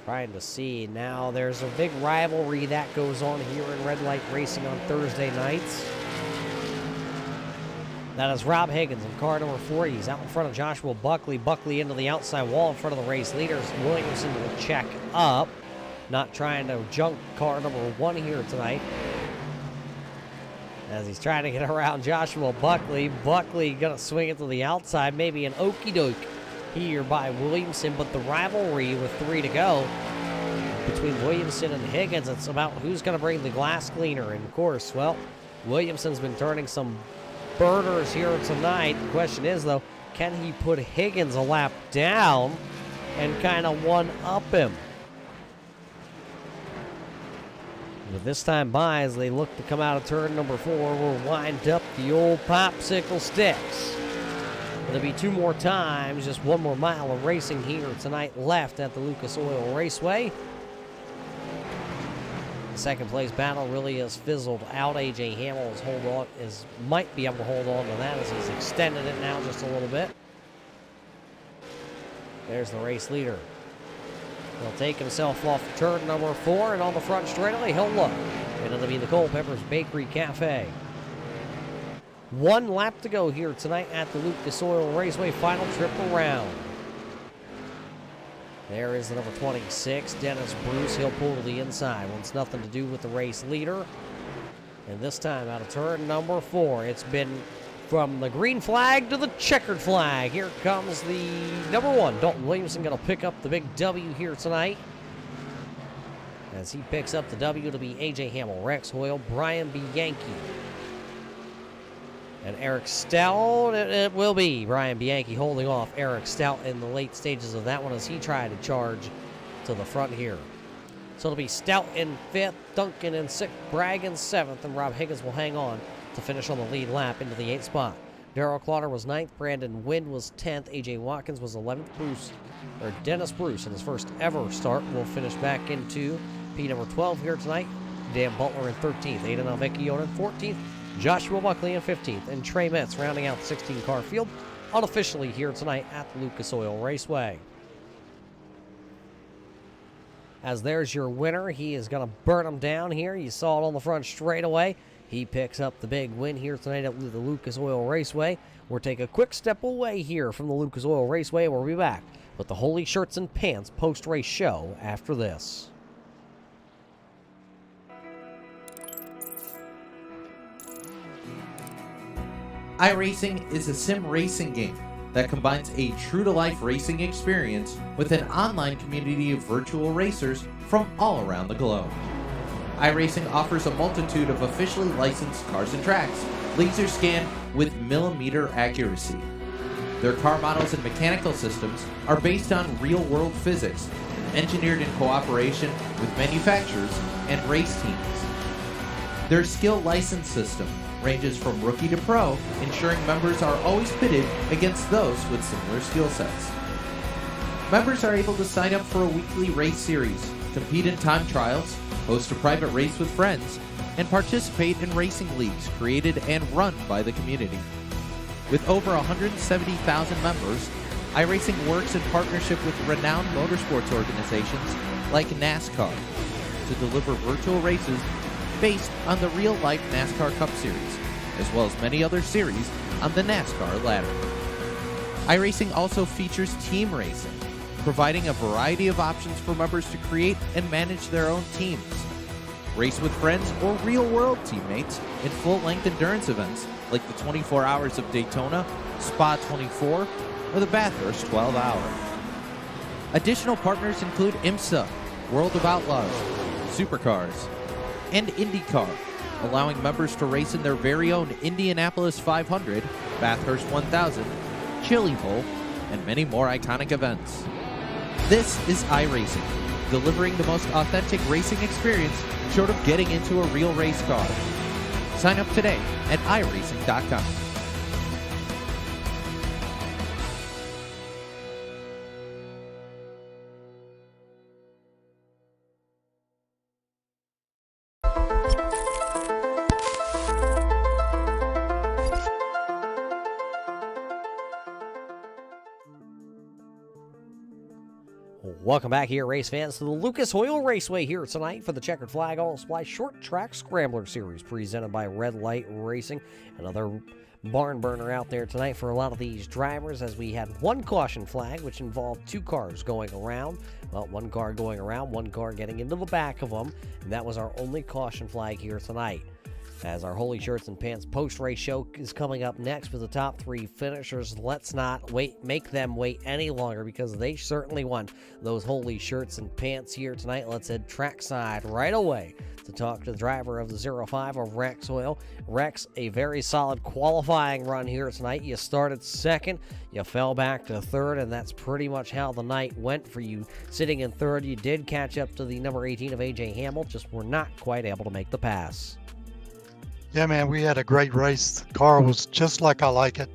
S2: Trying to see now. There's a big rivalry that goes on here in red light racing on Thursday nights. That is Rob Higgins in car number 4. He's out in front of Joshua Buckley. Buckley into the outside wall in front of the race leaders. Williamson will check up. Not trying to junk car number 1 here tonight, as he's trying to get around Joshua Buckley. Buckley gonna swing it to the outside. Maybe an okey doke here by Williamson, but the rivalry with 3 to go between Williamson and Higgins, it's about who's going to bring the glass cleaner. And of course, well, Williamson's been turning some burners here tonight. The question is, though, can he put Higgins a lap down and kind of one-up him? But this time by, as they look to come out of turn number 4, we'll wind up the old popsicle sticks. It'll be 2 more times, just 1 more mile of racing here tonight left at the Lucas Oil Raceway. The second place battle really has fizzled out. AJ Hamill might be able to hold on to that as he's extended it now just a little bit. There's the race leader. He'll take himself off turn number 4, and on the front straightaway, he'll look. And it'll be the Culpeppers Bakery Cafe. 1 lap to go here tonight at the Lucas Oil Raceway, final trip around. There is the number 26, Dennis Bruce. He'll pull to the inside. Wants nothing to do with the race leader. And this time out of turn number 4, it's been from the green flag to the checkered flag. Here comes the number 1, Dalton Williamson, going to pick up the big W here tonight. As he picks up the W, to be AJ Hamill, Rex Hoyle, Brian Bianchi, and Eric Stout. It will be Brian Bianchi holding off Eric Stout in the late stages of that one as he tried to charge to the front here. So it'll be Stout in 5th, Duncan in 6th, Bragg in 7th, and Rob Higgins will hang on to finish on the lead lap into the 8th spot. Darrell Clotter was 9th, Brandon Wind was 10th, AJ Watkins was 11th, Dennis Bruce in his first ever start will finish back into P number 12 here tonight. Dan Butler in 13th, Aiden Alvecchione in 14th, Joshua Buckley in 15th, and Trey Metz rounding out the 16-car field unofficially here tonight at the Lucas Oil Raceway. As there's your winner, he is going to burn him down here. You saw it on the front straightaway. He picks up the big win here tonight at the Lucas Oil Raceway. We'll take a quick step away here from the Lucas Oil Raceway. We'll be back with the Holy Shirts and Pants post-race show after this.
S1: iRacing is a sim racing game that combines a true-to-life racing experience with an online community of virtual racers from all around the globe. iRacing offers a multitude of officially licensed cars and tracks, laser scanned with millimeter accuracy. Their car models and mechanical systems are based on real-world physics, engineered in cooperation with manufacturers and race teams. Their skill license system ranges from rookie to pro, ensuring members are always pitted against those with similar skill sets. Members are able to sign up for a weekly race series, compete in time trials, host a private race with friends, and participate in racing leagues created and run by the community. With over 170,000 members, iRacing works in partnership with renowned motorsports organizations like NASCAR to deliver virtual races based on the real-life NASCAR Cup Series, as well as many other series on the NASCAR ladder. iRacing also features team racing, providing a variety of options for members to create and manage their own teams. Race with friends or real-world teammates in full-length endurance events like the 24 Hours of Daytona, Spa 24, or the Bathurst 12-Hour. Additional partners include IMSA, World of Outlaws, Supercars, and IndyCar, allowing members to race in their very own Indianapolis 500, Bathurst 1000, Chili Bowl, and many more iconic events. This is iRacing, delivering the most authentic racing experience short of getting into a real race car. Sign up today at iRacing.com.
S2: Welcome back here, race fans, to the Lucas Oil Raceway here tonight for the Checkered Flag All Supply Short Track Scrambler Series presented by Red Light Racing. Another barn burner out there tonight for a lot of these drivers, as we had one caution flag, which involved two cars going around. Well, one car going around, one car getting into the back of them, and that was our only caution flag here tonight. As our Holy Shirts and Pants post-race show is coming up next with the top three finishers, let's not make them wait any longer, because they certainly won those Holy Shirts and Pants here tonight. Let's head trackside right away to talk to the driver of the 05 of Rex Oil. Rex, a very solid qualifying run here tonight. You started second, you fell back to third, and that's pretty much how the night went for you. Sitting in third, you did catch up to the number 18 of A.J. Hamill, just were not quite able to make the pass.
S3: Yeah, man, we had a great race. The car was just like I like it,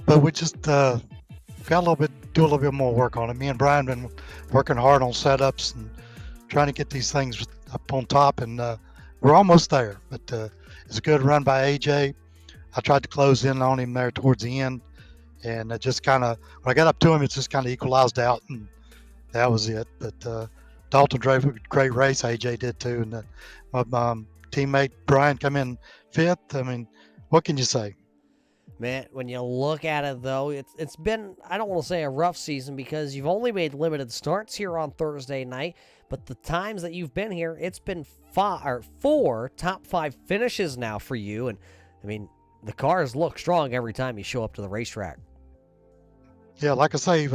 S3: but we just do a little bit more work on it. Me and Brian been working hard on setups and trying to get these things up on top, and we're almost there. But it's a good run by AJ. I tried to close in on him there towards the end, and it just kind of, when I got up to him, it just kind of equalized out, and that was it. But Dalton drove a great race. AJ did too, and my teammate Brian come in fifth. I mean, what can you say?
S2: Man, when you look at it, though, it's been, I don't want to say a rough season, because you've only made limited starts here on Thursday night, but the times that you've been here, it's been four top five finishes now for you. And I mean, the cars look strong every time you show up to the racetrack.
S3: Yeah, like I say,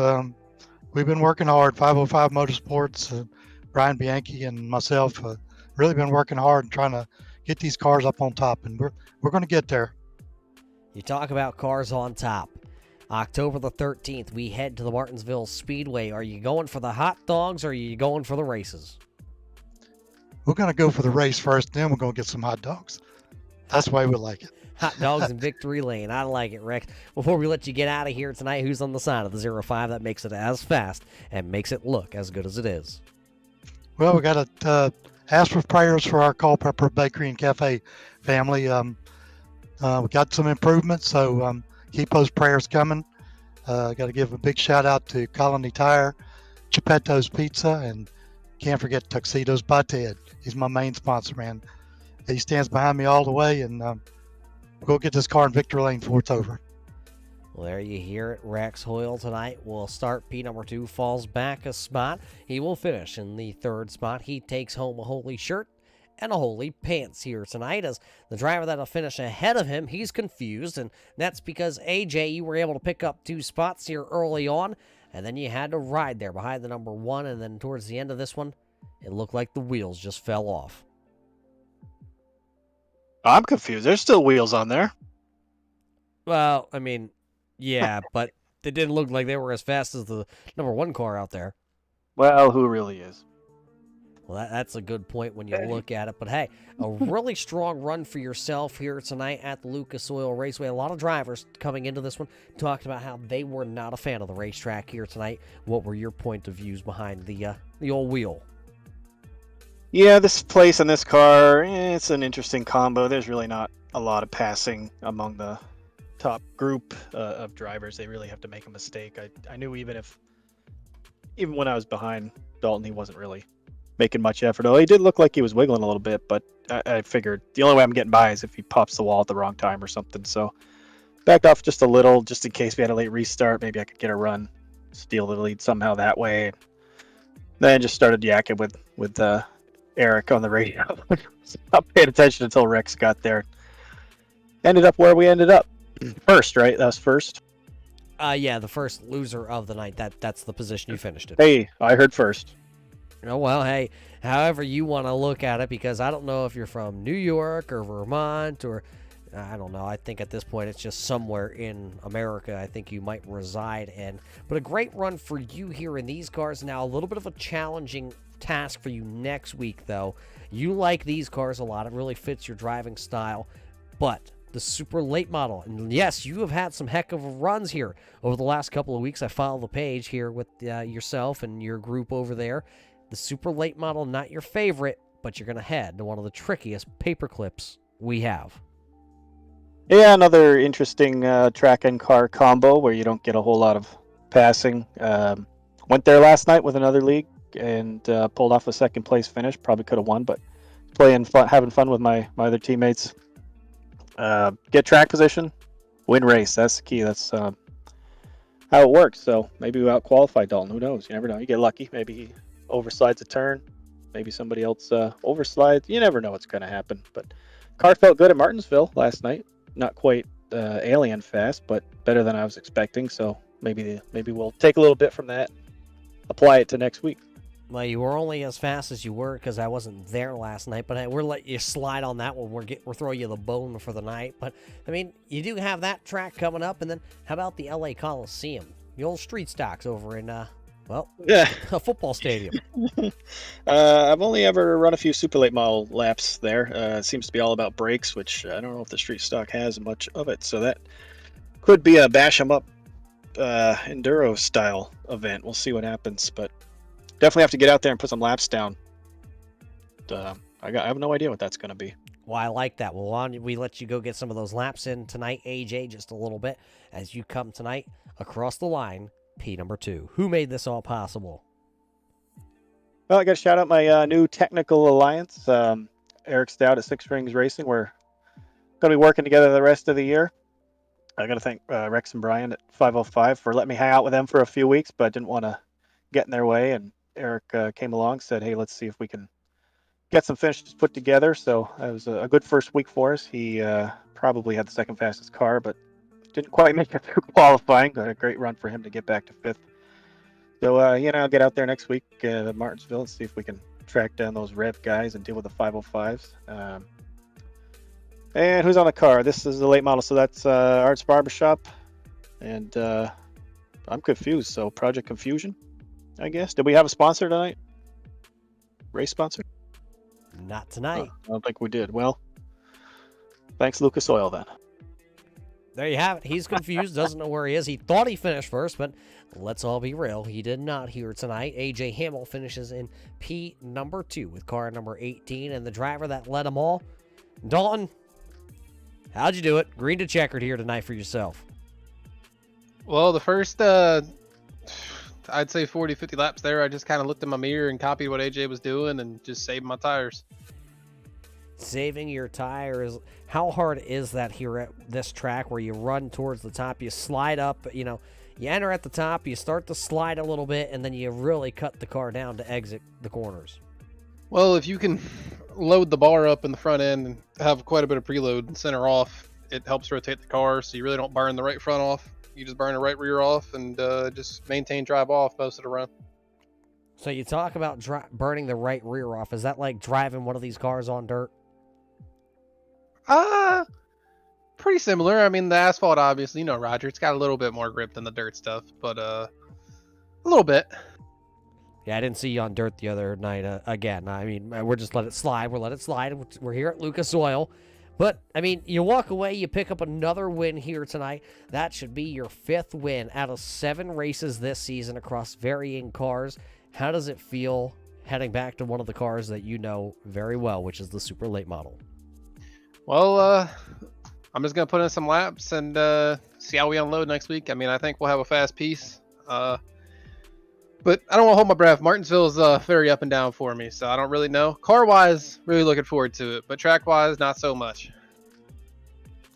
S3: we've been working hard. 505 Motorsports, Brian Bianchi and myself, really been working hard and trying to get these cars up on top, and we're going to get there.
S2: You talk about cars on top. October the 13th, we head to the Martinsville Speedway. Are you going for the hot dogs, or are you going for the races?
S3: We're going to go for the race first, then we're going to get some hot dogs. That's why we like it.
S2: Hot dogs in Victory Lane. I like it, Rex. Before we let you get out of here tonight, who's on the side of the 05 that makes it as fast and makes it look as good as it is?
S3: Well, we got to ask for prayers for our Culpeper Bakery and Cafe family. We got some improvements, so keep those prayers coming. Got to give a big shout out to Colony Tire, Geppetto's Pizza, and can't forget Tuxedos by Ted. He's my main sponsor, man. He stands behind me all the way, and we'll go get this car in Victory Lane before it's over.
S2: Well, there you hear it. Rex Hoyle tonight will start P number 2, falls back a spot. He will finish in the third spot. He takes home a Holy Shirt and a Holy Pants here tonight, as the driver that'll finish ahead of him, he's confused, and that's because, AJ, you were able to pick up 2 spots here early on, and then you had to ride there behind the number 1, and then towards the end of this one, it looked like the wheels just fell off.
S4: I'm confused. There's still wheels on there.
S2: Well, I mean, yeah, but they didn't look like they were as fast as the number 1 car out there.
S4: Well, who really is?
S2: Well, that's a good point when you look at it. But hey, a really strong run for yourself here tonight at the Lucas Oil Raceway. A lot of drivers coming into this one talked about how they were not a fan of the racetrack here tonight. What were your point of views behind the old wheel?
S4: Yeah, this place and this car, it's an interesting combo. There's really not a lot of passing among the top group of drivers. They really have to make a mistake. I knew even when I was behind Dalton, he wasn't really making much effort. Though he did look like he was wiggling a little bit, but I figured the only way I'm getting by is if he pops the wall at the wrong time or something. So backed off just a little, just in case we had a late restart. Maybe I could get a run, steal the lead somehow that way. Then just started yakking with Eric on the radio. Not paying attention until Rex got there. Ended up where we ended up. First, right? That was first.
S2: Yeah, the first loser of the night. That's the position you finished in.
S4: Hey, I heard first.
S2: Oh, well, hey, however you want to look at it, because I don't know if you're from New York or Vermont or, I don't know, I think at this point it's just somewhere in America I think you might reside in. But a great run for you here in these cars. Now, a little bit of a challenging task for you next week, though. You like these cars a lot. It really fits your driving style. But the super late model, and yes, you have had some heck of runs here over the last couple of weeks. I follow the page here with yourself and your group over there. The super late model, not your favorite, but you're going to head to one of the trickiest paper clips we have.
S4: Yeah, another interesting track and car combo where you don't get a whole lot of passing. Went there last night with another league and pulled off a second place finish. Probably could have won, but having fun with my other teammates. Get track position, win race. That's the key. That's how it works. So maybe we out-qualify Dalton. Who knows? You never know. You get lucky. Maybe he overslides a turn. Maybe somebody else overslides. You never know what's going to happen. But car felt good at Martinsville last night. Not quite alien fast, but better than I was expecting. So maybe we'll take a little bit from that, apply it to next week.
S2: Well, you were only as fast as you were because I wasn't there last night, but we'll let you slide on that one. We're throwing you the bone for the night. But, I mean, you do have that track coming up, and then how about the LA Coliseum? The old street stocks over in,
S4: Yeah,
S2: a football stadium.
S4: I've only ever run a few super late model laps there. It seems to be all about brakes, which I don't know if the street stock has much of it. So that could be a bash 'em up enduro style event. We'll see what happens, but definitely have to get out there and put some laps down. I have no idea what that's going to be.
S2: Well, I like that. Well, why don't we let you go get some of those laps in tonight, AJ, just a little bit, as you come tonight across the line, P number 2. Who made this all possible?
S4: Well, I got to shout out my new technical alliance, Eric Stout at Six Rings Racing. We're going to be working together the rest of the year. I got to thank Rex and Brian at 505 for letting me hang out with them for a few weeks, but I didn't want to get in their way. And Eric came along, said, hey, let's see if we can get some finishes put together. So it was a good first week for us. He probably had the second fastest car, but didn't quite make it through qualifying. Got a great run for him to get back to 5th. So, I'll get out there next week at Martinsville and see if we can track down those Rev guys and deal with the 505s. And who's on the car? This is the late model, so that's Arts Barbershop. And I'm confused, so Project Confusion, I guess. Did we have a sponsor tonight? Race sponsor?
S2: Not tonight.
S4: I don't think we did. Well, thanks Lucas Oil then.
S2: There you have it. He's confused, doesn't know where he is. He thought he finished first, but let's all be real. He did not here tonight. AJ Hamill finishes in P number 2 with car number 18, and the driver that led them all, Dalton, how'd you do it? Green to checkered here tonight for yourself.
S5: Well, the first, I'd say 40, 50 laps there, I just kind of looked in my mirror and copied what AJ was doing and just saved my tires.
S2: Saving your tires. How hard is that here at this track where you run towards the top, you slide up, you enter at the top, you start to slide a little bit, and then you really cut the car down to exit the corners?
S5: Well, if you can load the bar up in the front end and have quite a bit of preload and center off, it helps rotate the car so you really don't burn the right front off. You just burn the right rear off and just maintain drive off most of the run.
S2: So you talk about burning the right rear off. Is that like driving one of these cars on dirt?
S5: Pretty similar. I mean, the asphalt, obviously, Roger, it's got a little bit more grip than the dirt stuff, but a little bit.
S2: Yeah, I didn't see you on dirt the other night. Again, I mean, we're just let it slide. We're let it slide. We're here at Lucas Oil. But, I mean, you walk away, you pick up another win here tonight. That should be your 5th win out of 7 races this season across varying cars. How does it feel heading back to one of the cars that you know very well, which is the super late model?
S5: Well, I'm just gonna put in some laps and see how we unload next week. I mean, I think we'll have a fast piece. But I don't want to hold my breath. Martinsville's very up and down for me, so I don't really know. Car-wise, really looking forward to it, but track-wise, not so much.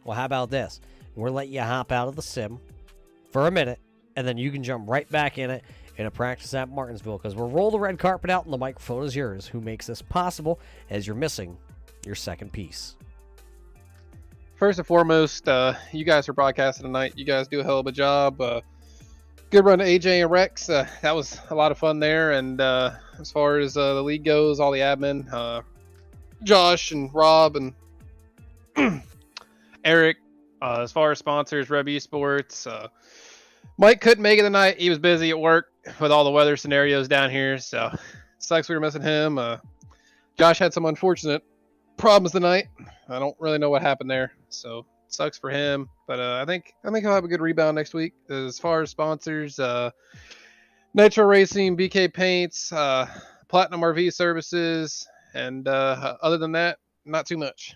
S2: Well, how about this? We'll let you hop out of the sim for a minute, and then you can jump right back in it in a practice at Martinsville, because we'll roll the red carpet out and the microphone is yours. Who makes this possible, as you're missing your second piece?
S5: First and foremost, you guys for broadcasting tonight. You guys do a hell of a job. Good run to AJ and Rex. That was a lot of fun there. And as far as the league goes, all the admin, Josh and Rob and Eric. As far as sponsors, Reb Esports. Mike couldn't make it tonight. He was busy at work with all the weather scenarios down here. So sucks we were missing him. Josh had some unfortunate problems tonight. I don't really know what happened there. So sucks for him, but I think he'll have a good rebound next week. As far as sponsors, Nitro Racing, BK Paints, Platinum RV Services, and other than that, not too much.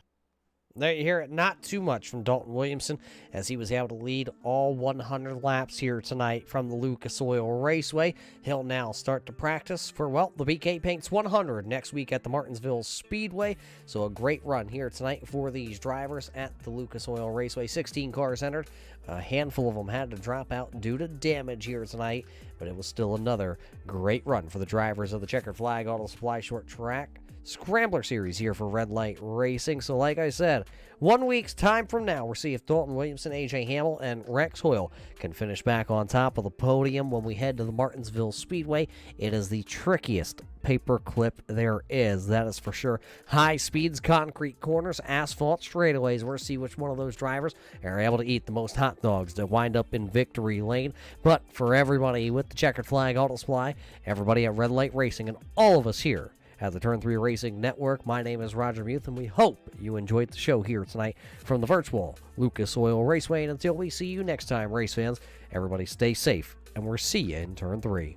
S2: There you hear it, not too much from Dalton Williamson, as he was able to lead all 100 laps here tonight from the Lucas Oil Raceway. He'll now start to practice for, well, the BK Paints 100 next week at the Martinsville Speedway. So a great run here tonight for these drivers at the Lucas Oil Raceway. 16 cars entered. A handful of them had to drop out due to damage here tonight, but it was still another great run for the drivers of the Checkered Flag Auto Supply Short Track Scrambler Series here for Red Light Racing. So like I said, 1 week's time from now, we'll see if Dalton Williamson, AJ Hamill, and Rex Hoyle can finish back on top of the podium when we head to the Martinsville Speedway. It is the trickiest paperclip there is, that is for sure. High speeds, concrete corners, asphalt straightaways. We'll see which one of those drivers are able to eat the most hot dogs to wind up in victory lane. But for everybody with the Checkered Flag Auto Supply, everybody at Red Light Racing, and all of us here at the Turn 3 Racing Network, my name is Roger Muth, and we hope you enjoyed the show here tonight from the virtual Lucas Oil Raceway. And until we see you next time, race fans, everybody stay safe, and we'll see you in Turn 3.